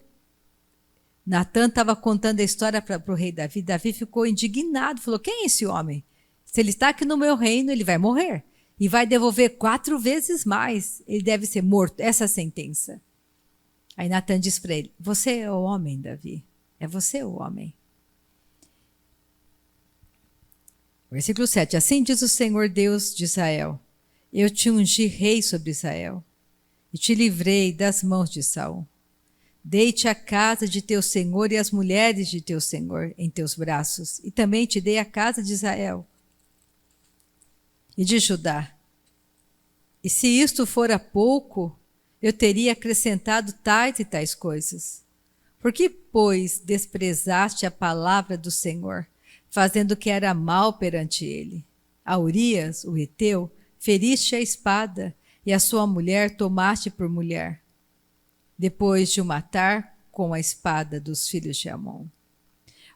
Natã estava contando a história para o rei Davi, Davi ficou indignado, falou: quem é esse homem? Se ele está aqui no meu reino, ele vai morrer. E vai devolver 4 vezes mais. Ele deve ser morto. Essa é a sentença. Aí Natã diz para ele: você é o homem, Davi. É você o homem. Versículo 7. Assim diz o Senhor Deus de Israel: eu te ungi rei sobre Israel e te livrei das mãos de Saul. Dei-te a casa de teu senhor e as mulheres de teu senhor em teus braços, e também te dei a casa de Israel e de Judá. E se isto fora pouco, eu teria acrescentado tais e tais coisas. Por que, pois, desprezaste a palavra do Senhor, fazendo o que era mal perante ele? A Urias, o heteu, feriste a espada, e a sua mulher tomaste por mulher, depois de o matar com a espada dos filhos de Amon.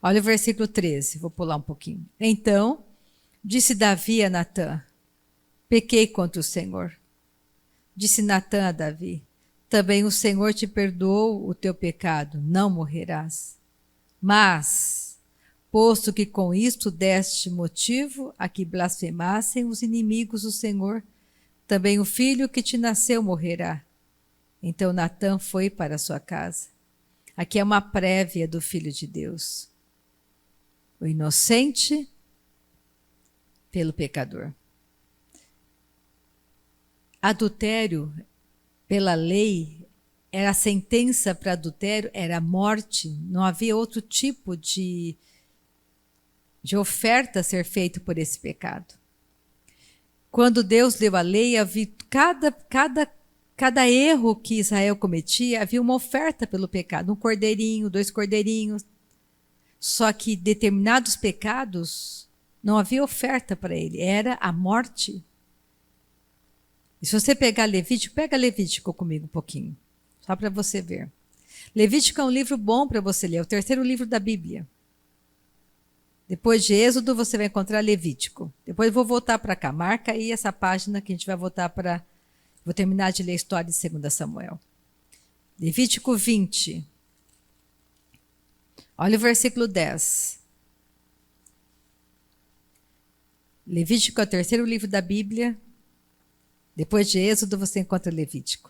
Olha o versículo 13, vou pular um pouquinho. Então, disse Davi a Natã: pequei contra o Senhor. Disse Natã a Davi: também o Senhor te perdoou o teu pecado, não morrerás. Mas, posto que com isto deste motivo a que blasfemassem os inimigos do Senhor, também o filho que te nasceu morrerá. Então Natã foi para sua casa. Aqui é uma prévia do Filho de Deus. O inocente pelo pecador. Adultério, pela lei, era a sentença para adultério, era a morte. Não havia outro tipo de oferta a ser feito por esse pecado. Quando Deus deu a lei, havia cada erro que Israel cometia, havia uma oferta pelo pecado, 1 cordeirinho, 2 cordeirinhos. Só que determinados pecados, não havia oferta para ele, era a morte. E se você pegar Levítico, pega Levítico comigo um pouquinho, só para você ver. Levítico é um livro bom para você ler, é o 3º livro da Bíblia. Depois de Êxodo, você vai encontrar Levítico. Depois eu vou voltar para cá, marca aí essa página que a gente vai voltar para... Vou terminar de ler a história de 2 Samuel. Levítico 20. Olha o versículo 10. Levítico é o 3º livro da Bíblia. Depois de Êxodo, você encontra Levítico.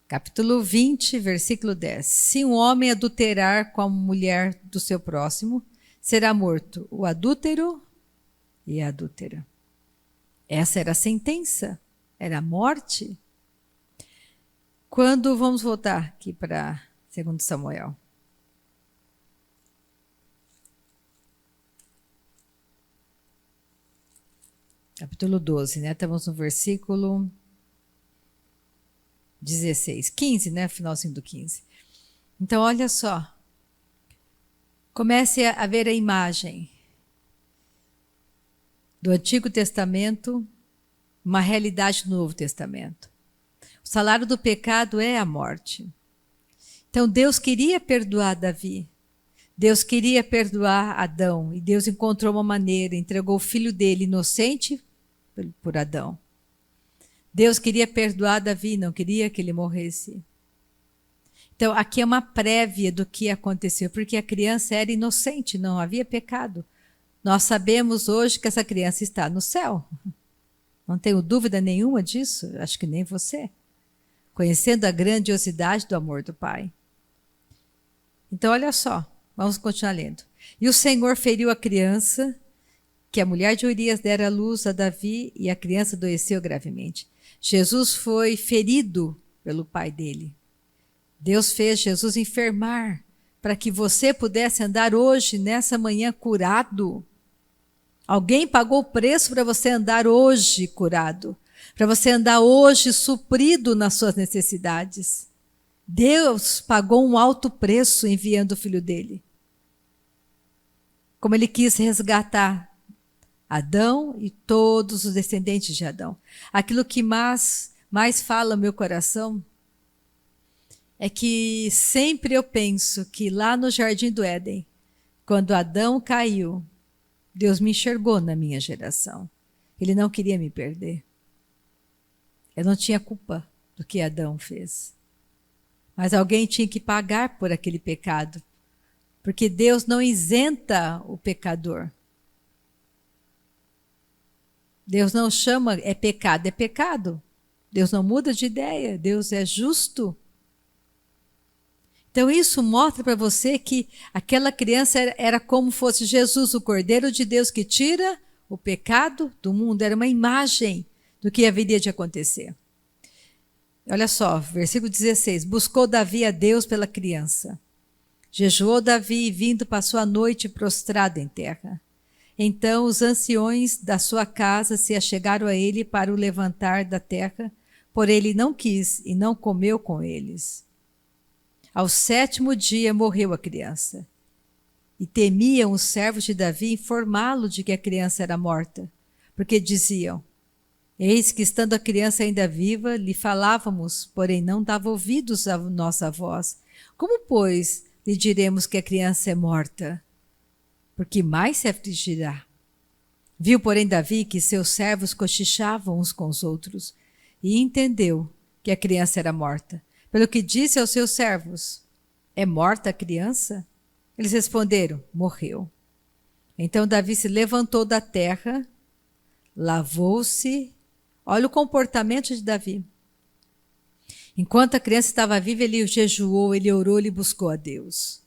Capítulo 20, versículo 10. Se um homem adulterar com a mulher do seu próximo, será morto o adúltero e a adúltera. Essa era a sentença. Era a morte. Quando vamos voltar aqui para 2 Samuel. Capítulo 12, né? Estamos no versículo 16. 15, né? Finalzinho do 15. Então, olha só. Comece a ver a imagem do Antigo Testamento, uma realidade do Novo Testamento. O salário do pecado é a morte. Então Deus queria perdoar Davi. Deus queria perdoar Adão. E Deus encontrou uma maneira, entregou o filho dele inocente por Adão. Deus queria perdoar Davi, não queria que ele morresse. Então aqui é uma prévia do que aconteceu, porque a criança era inocente, não havia pecado. Nós sabemos hoje que essa criança está no céu. Não tenho dúvida nenhuma disso, acho que nem você. Conhecendo a grandiosidade do amor do Pai. Então, olha só, vamos continuar lendo. E o Senhor feriu a criança, que a mulher de Urias dera à luz a Davi, e a criança adoeceu gravemente. Jesus foi ferido pelo pai dele. Deus fez Jesus enfermar, para que você pudesse andar hoje, nessa manhã, curado. Alguém pagou o preço para você andar hoje curado, para você andar hoje suprido nas suas necessidades. Deus pagou um alto preço enviando o filho dele. Como ele quis resgatar Adão e todos os descendentes de Adão. Aquilo que mais fala no meu coração é que sempre eu penso que lá no Jardim do Éden, quando Adão caiu, Deus me enxergou na minha geração. Ele não queria me perder. Eu não tinha culpa do que Adão fez. Mas alguém tinha que pagar por aquele pecado. Porque Deus não isenta o pecador. Deus não chama, é pecado, é pecado. Deus não muda de ideia, Deus é justo. Então isso mostra para você que aquela criança era como fosse Jesus, o Cordeiro de Deus que tira o pecado do mundo. Era uma imagem do que haveria de acontecer. Olha só, versículo 16. Buscou Davi a Deus pela criança. Jejuou Davi e vindo passou a noite prostrado em terra. Então os anciões da sua casa se achegaram a ele para o levantar da terra, porém ele não quis e não comeu com eles. Ao 7º dia morreu a criança. E temiam os servos de Davi informá-lo de que a criança era morta, porque diziam: eis que estando a criança ainda viva, lhe falávamos, porém não dava ouvidos à nossa voz. Como, pois, lhe diremos que a criança é morta? Porque mais se afligirá. Viu, porém, Davi que seus servos cochichavam uns com os outros, e entendeu que a criança era morta. Pelo que disse aos seus servos: é morta a criança? Eles responderam: morreu. Então Davi se levantou da terra, lavou-se. Olha o comportamento de Davi. Enquanto a criança estava viva, ele jejuou, ele orou, ele buscou a Deus.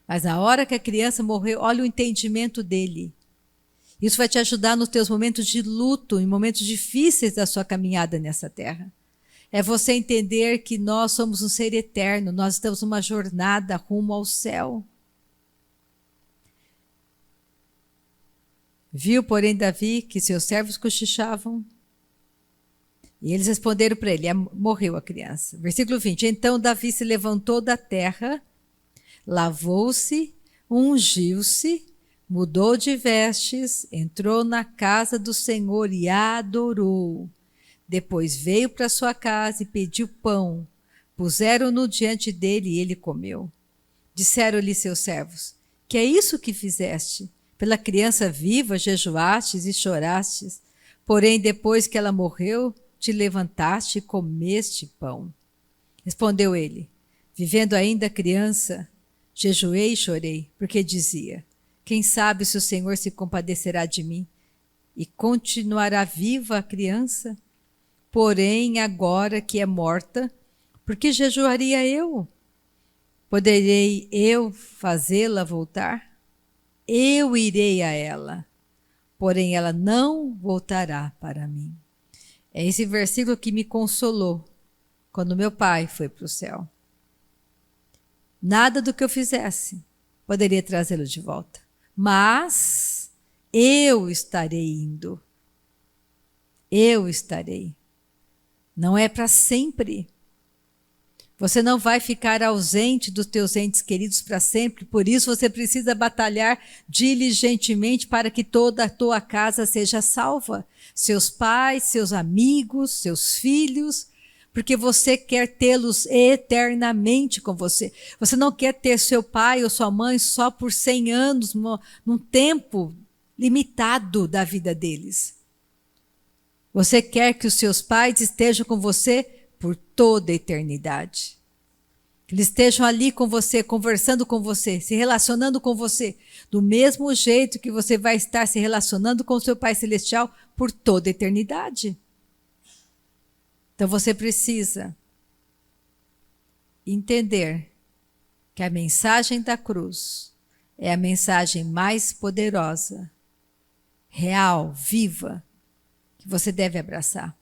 Mas na hora que a criança morreu, olha o entendimento dele. Isso vai te ajudar nos teus momentos de luto, em momentos difíceis da sua caminhada nessa terra. É você entender que nós somos um ser eterno, nós estamos numa jornada rumo ao céu. Viu, porém, Davi que seus servos cochichavam, e eles responderam para ele: morreu a criança. Versículo 20. Então Davi se levantou da terra, lavou-se, ungiu-se, mudou de vestes, entrou na casa do Senhor e adorou. Depois veio para sua casa e pediu pão. Puseram-no diante dele e ele comeu. Disseram-lhe seus servos: que é isso que fizeste? Pela criança viva jejuastes e chorastes, porém depois que ela morreu, te levantaste e comeste pão. Respondeu ele: vivendo ainda a criança, jejuei e chorei, porque dizia: quem sabe se o Senhor se compadecerá de mim e continuará viva a criança? Porém, agora que é morta, por que jejuaria eu? Poderei eu fazê-la voltar? Eu irei a ela, porém ela não voltará para mim. É esse versículo que me consolou quando meu pai foi para o céu. Nada do que eu fizesse poderia trazê-lo de volta, mas eu estarei indo. Eu estarei. Não é para sempre. Você não vai ficar ausente dos teus entes queridos para sempre, por isso você precisa batalhar diligentemente para que toda a tua casa seja salva. Seus pais, seus amigos, seus filhos, porque você quer tê-los eternamente com você. Você não quer ter seu pai ou sua mãe só por 100 anos, num tempo limitado da vida deles. Você quer que os seus pais estejam com você por toda a eternidade. Que eles estejam ali com você, conversando com você, se relacionando com você, do mesmo jeito que você vai estar se relacionando com o seu Pai Celestial por toda a eternidade. Então você precisa entender que a mensagem da cruz é a mensagem mais poderosa, real, viva, que você deve abraçar,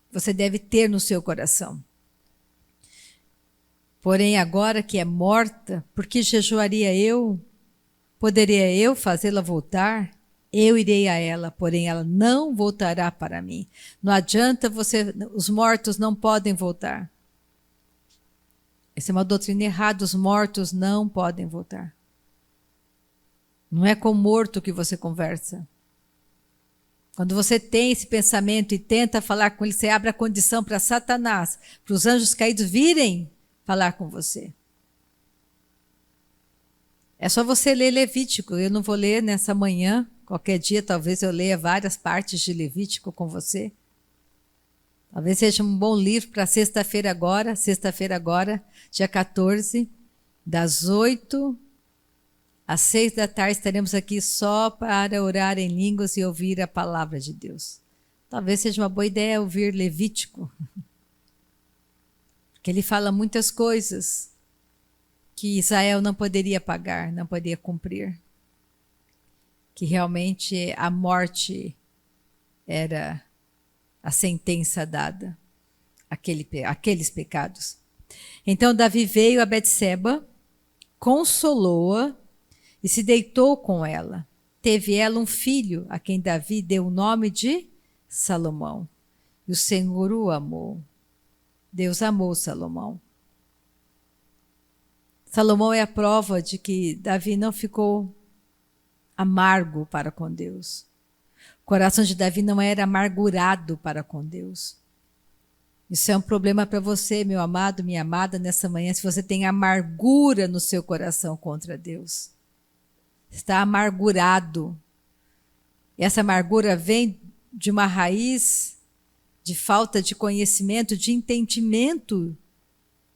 você deve ter no seu coração. Porém, agora que é morta, por que jejuaria eu? Poderia eu fazê-la voltar? Eu irei a ela, porém ela não voltará para mim. Não adianta os mortos não podem voltar. Essa é uma doutrina errada, os mortos não podem voltar. Não é com o morto que você conversa. Quando você tem esse pensamento e tenta falar com ele, você abre a condição para Satanás, para os anjos caídos virem falar com você. É só você ler Levítico. Eu não vou ler nessa manhã, Qualquer dia talvez eu leia várias partes de Levítico com você. Talvez seja um bom livro para sexta-feira agora, dia 14, das 8 às 6 da tarde, estaremos aqui só para orar em línguas e ouvir a palavra de Deus. Talvez seja uma boa ideia ouvir Levítico, porque ele fala muitas coisas que Israel não poderia pagar, não poderia cumprir. Que realmente a morte era a sentença dada, aqueles pecados. Então Davi veio a Betseba, consolou-a e se deitou com ela. Teve ela um filho, a quem Davi deu o nome de Salomão. E o Senhor o amou. Deus amou Salomão. Salomão é a prova de que Davi não ficou amargo para com Deus. O coração de Davi não era amargurado para com Deus. Isso é um problema para você, meu amado, minha amada, nessa manhã, se você tem amargura no seu coração contra Deus. Está amargurado. E essa amargura vem de uma raiz de falta de conhecimento, de entendimento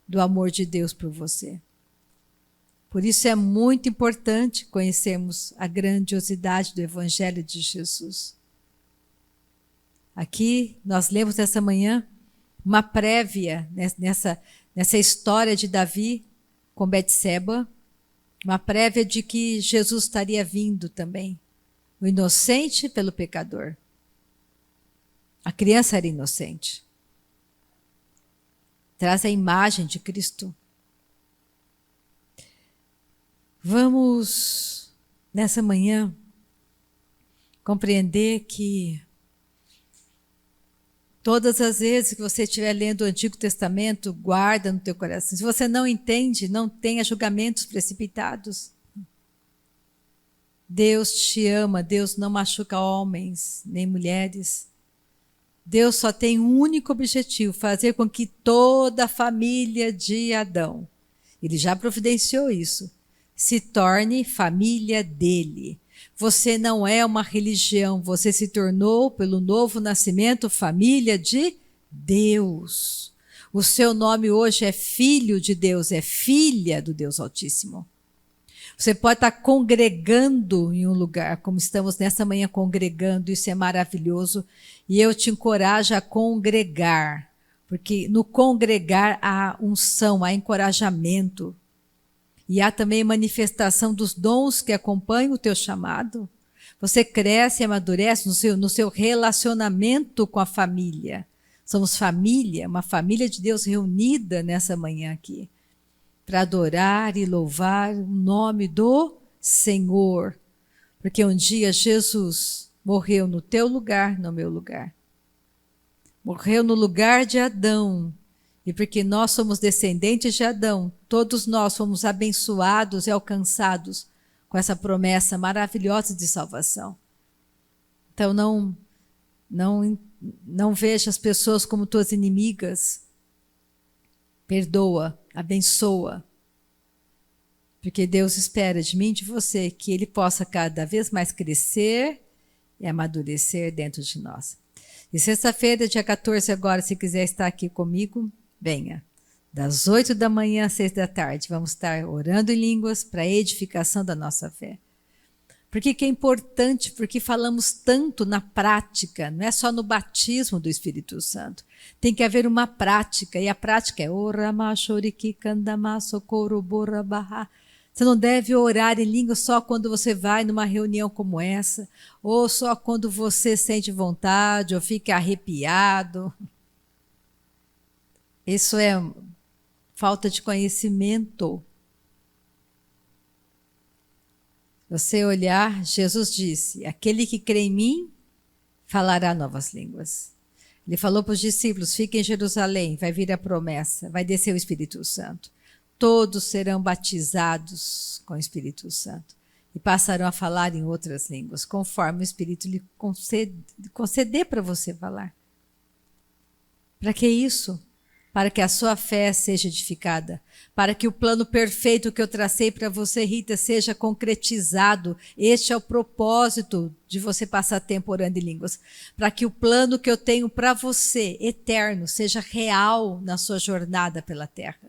do amor de Deus por você. Por isso é muito importante conhecermos a grandiosidade do Evangelho de Jesus. Aqui nós lemos essa manhã uma prévia nessa história de Davi com Betseba, uma prévia de que Jesus estaria vindo também, o inocente pelo pecador. A criança era inocente. Traz a imagem de Cristo. Vamos, nessa manhã, compreender que todas as vezes que você estiver lendo o Antigo Testamento, guarda no teu coração. Se você não entende, não tenha julgamentos precipitados. Deus te ama, Deus não machuca homens nem mulheres. Deus só tem um único objetivo, fazer com que toda a família de Adão, ele já providenciou isso, se torne família dele. Você não é uma religião, você se tornou, pelo novo nascimento, família de Deus. O seu nome hoje é filho de Deus, é filha do Deus Altíssimo. Você pode estar congregando em um lugar, como estamos nessa manhã congregando, isso é maravilhoso. E eu te encorajo a congregar, porque no congregar há unção, há encorajamento. E há também manifestação dos dons que acompanham o teu chamado. Você cresce e amadurece no seu relacionamento com a família. Somos família, uma família de Deus reunida nessa manhã aqui, para adorar e louvar o nome do Senhor. Porque um dia Jesus morreu no teu lugar, no meu lugar. Morreu no lugar de Adão. E porque nós somos descendentes de Adão, todos nós fomos abençoados e alcançados com essa promessa maravilhosa de salvação. Então não veja as pessoas como tuas inimigas. Perdoa, abençoa. Porque Deus espera de mim e de você que Ele possa cada vez mais crescer e amadurecer dentro de nós. E sexta-feira, dia 14 agora, se quiser estar aqui comigo, venha. Das 8 da manhã às 6 da tarde, vamos estar orando em línguas para a edificação da nossa fé. Por que é importante? Porque falamos tanto na prática, não é só no batismo do Espírito Santo. Tem que haver uma prática, e a prática é Você não deve orar em línguas só quando você vai numa reunião como essa, ou só quando você sente vontade, ou fica arrepiado. Isso é falta de conhecimento. Você olhar, Jesus disse, aquele que crê em mim, falará novas línguas. Ele falou para os discípulos, fiquem em Jerusalém, vai vir a promessa, vai descer o Espírito Santo. Todos serão batizados com o Espírito Santo e passarão a falar em outras línguas, conforme o Espírito lhe conceder para você falar. Para que isso? para que a sua fé seja edificada, para que o plano perfeito que eu tracei para você, Rita, seja concretizado. Este é o propósito de você passar tempo orando em línguas, para que o plano que eu tenho para você, eterno, seja real na sua jornada pela terra.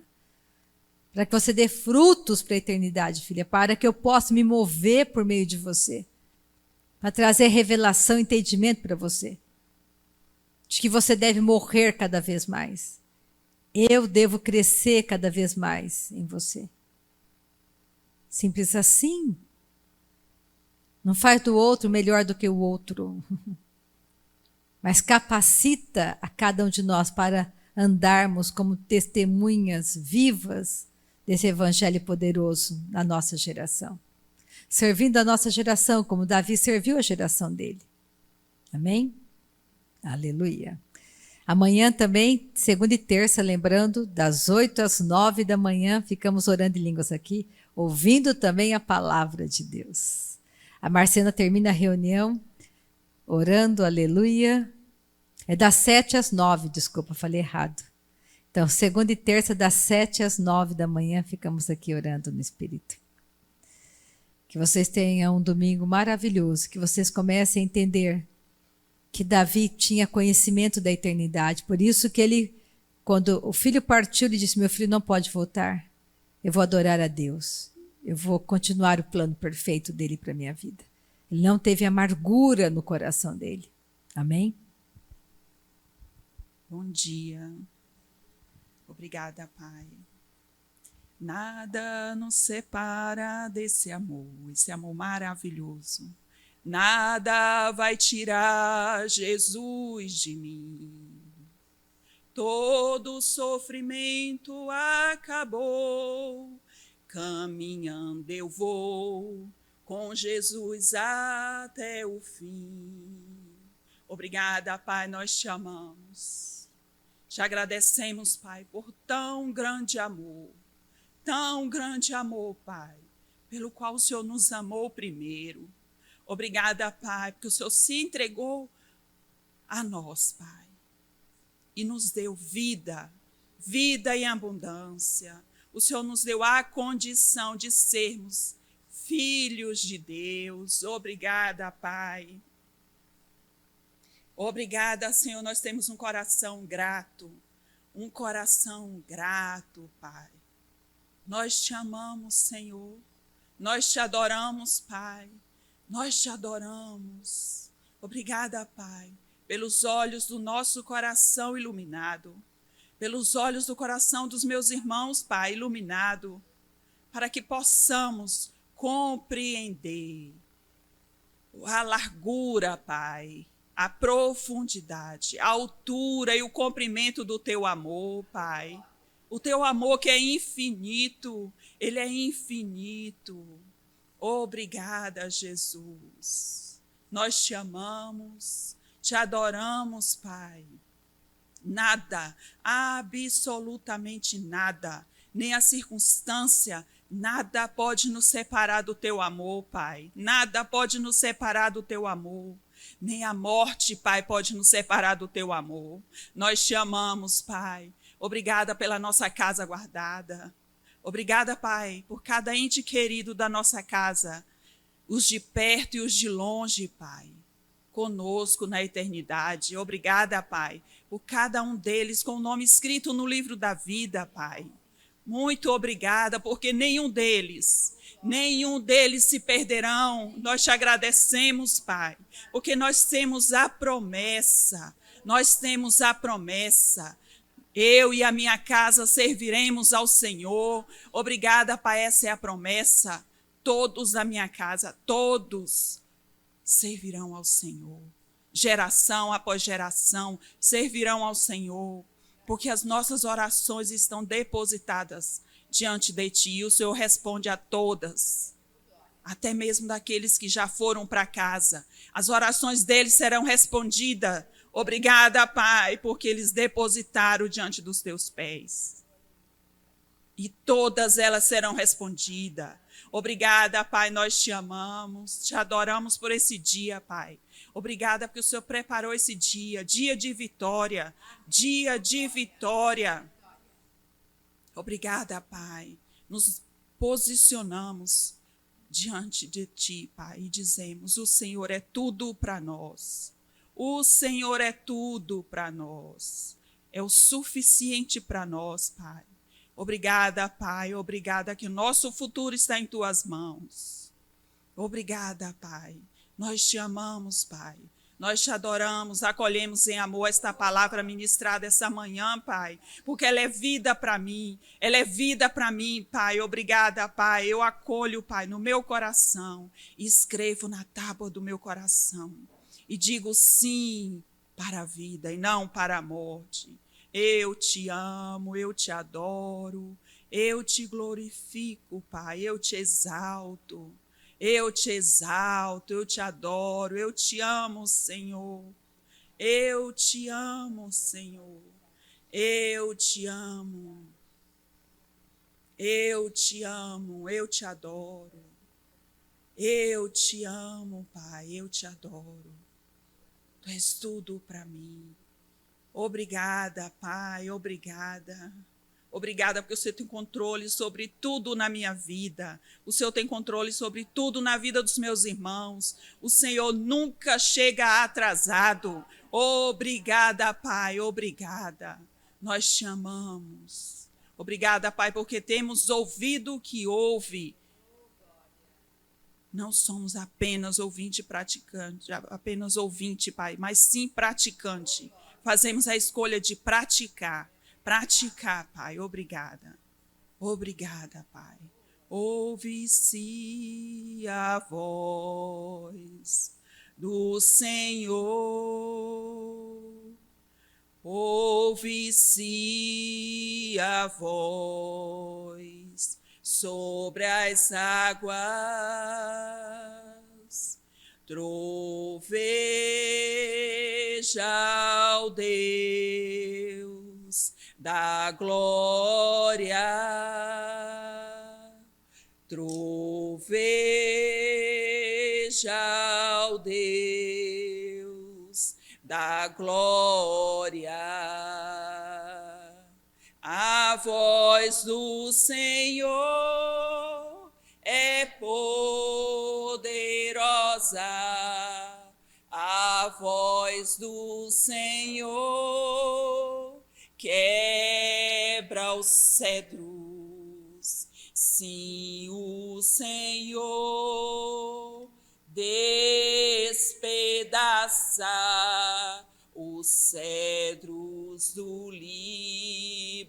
Para que você dê frutos para a eternidade, filha, para que eu possa me mover por meio de você, para trazer revelação e entendimento para você, de que você deve morrer cada vez mais. Eu devo crescer cada vez mais em você. Simples assim. Não faz do outro melhor do que o outro, mas capacita a cada um de nós para andarmos como testemunhas vivas desse evangelho poderoso na nossa geração. Servindo a nossa geração como Davi serviu a geração dele. Amém? Aleluia. Amanhã também, segunda e terça, lembrando, das 8 às 9 da manhã, ficamos orando em línguas aqui, ouvindo também a palavra de Deus. A Marcena termina a reunião, orando, aleluia. É das 7 às 9, desculpa, falei errado. Então, segunda e terça, das 7 às 9 da manhã, ficamos aqui orando no Espírito. Que vocês tenham um domingo maravilhoso, que vocês comecem a entender que Davi tinha conhecimento da eternidade. Por isso que ele, quando o filho partiu, ele disse, meu filho não pode voltar. Eu vou adorar a Deus. Eu vou continuar o plano perfeito dele para a minha vida. Ele não teve amargura no coração dele. Amém? Bom dia. Obrigada, Pai. Nada nos separa desse amor, esse amor maravilhoso. Nada vai tirar Jesus de mim. Todo sofrimento acabou. Caminhando eu vou com Jesus até o fim. Obrigada, Pai, nós te amamos. Te agradecemos, Pai, por tão grande amor, Pai, pelo qual o Senhor nos amou primeiro. Obrigada, Pai, porque o Senhor se entregou a nós, Pai, e nos deu vida, vida em abundância. O Senhor nos deu a condição de sermos filhos de Deus. Obrigada, Pai. Obrigada, Senhor, nós temos um coração grato, Pai. Nós te amamos, Senhor, nós te adoramos, Pai, nós te adoramos. Obrigada, Pai, pelos olhos do nosso coração iluminado, pelos olhos do coração dos meus irmãos, Pai, iluminado, para que possamos compreender a largura, Pai, a profundidade, a altura e o comprimento do teu amor, Pai. O teu amor que é infinito, ele é infinito. Obrigada, Jesus. Nós te amamos, te adoramos, Pai. Nada, absolutamente nada, nem a circunstância, nada pode nos separar do teu amor, Pai. Nada pode nos separar do teu amor. Nem a morte, Pai, pode nos separar do teu amor. Nós te amamos, Pai. Obrigada pela nossa casa guardada. Obrigada, Pai, por cada ente querido da nossa casa, os de perto e os de longe, Pai, conosco na eternidade. Obrigada, Pai, por cada um deles com o nome escrito no livro da vida, Pai. Muito obrigada, porque nenhum deles se perderão. Nós te agradecemos, Pai, porque nós temos a promessa. Eu e a minha casa serviremos ao Senhor. Obrigada, Pai, essa é a promessa. Todos da minha casa, todos servirão ao Senhor. Geração após geração servirão ao Senhor, porque as nossas orações estão depositadas diante de Ti, e o Senhor responde a todas, até mesmo daqueles que já foram para casa. As orações deles serão respondidas. Obrigada, Pai, porque eles depositaram diante dos Teus pés. E todas elas serão respondidas. Obrigada, Pai, nós te amamos, te adoramos por esse dia, Pai. Obrigada porque o Senhor preparou esse dia, dia de vitória, Obrigada, Pai. Nos posicionamos diante de Ti, Pai, e dizemos: o Senhor é tudo para nós. O Senhor é tudo para nós. É o suficiente para nós, Pai. Obrigada, Pai. Obrigada que o nosso futuro está em Tuas mãos. Obrigada, Pai. Nós te amamos, Pai. Nós te adoramos, acolhemos em amor esta palavra ministrada essa manhã, Pai, porque ela é vida para mim, ela é vida para mim, Pai. Obrigada, Pai. Eu acolho, Pai, no meu coração e escrevo na tábua do meu coração e digo sim para a vida e não para a morte. Eu te amo, eu te adoro, eu te glorifico, Pai, eu te exalto. Eu te exalto, eu te adoro, eu te amo, Senhor. Eu te amo, Senhor. Eu te amo. Eu te amo, eu te adoro. Eu te amo, Pai, eu te adoro. Tu és tudo para mim. Obrigada, Pai, obrigada. Obrigada porque o Senhor tem controle sobre tudo na minha vida. O Senhor tem controle sobre tudo na vida dos meus irmãos. O Senhor nunca chega atrasado. Obrigada, Pai, obrigada. Nós te amamos. Obrigada, Pai, porque temos ouvido o que ouve. Não somos apenas ouvinte praticante, apenas ouvinte, Pai, mas sim praticante. Fazemos a escolha de praticar. Praticar, Pai. Obrigada. Obrigada, Pai. Ouve-se a voz do Senhor. Ouve-se a voz sobre as águas. Troveja ao Deus da glória, troveja ao Deus da glória. A voz do Senhor é poderosa, a voz do Senhor quebra os cedros. Sim, o Senhor despedaça os cedros do Líbano,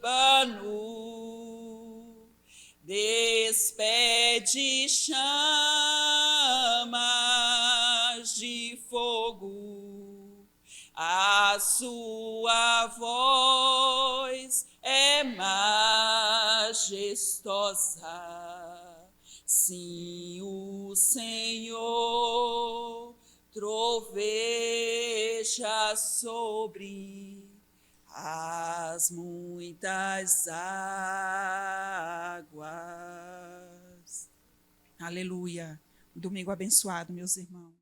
despede chamas de fogo. A sua voz é majestosa. Sim, o Senhor troveja sobre as muitas águas. Aleluia. Domingo abençoado, meus irmãos.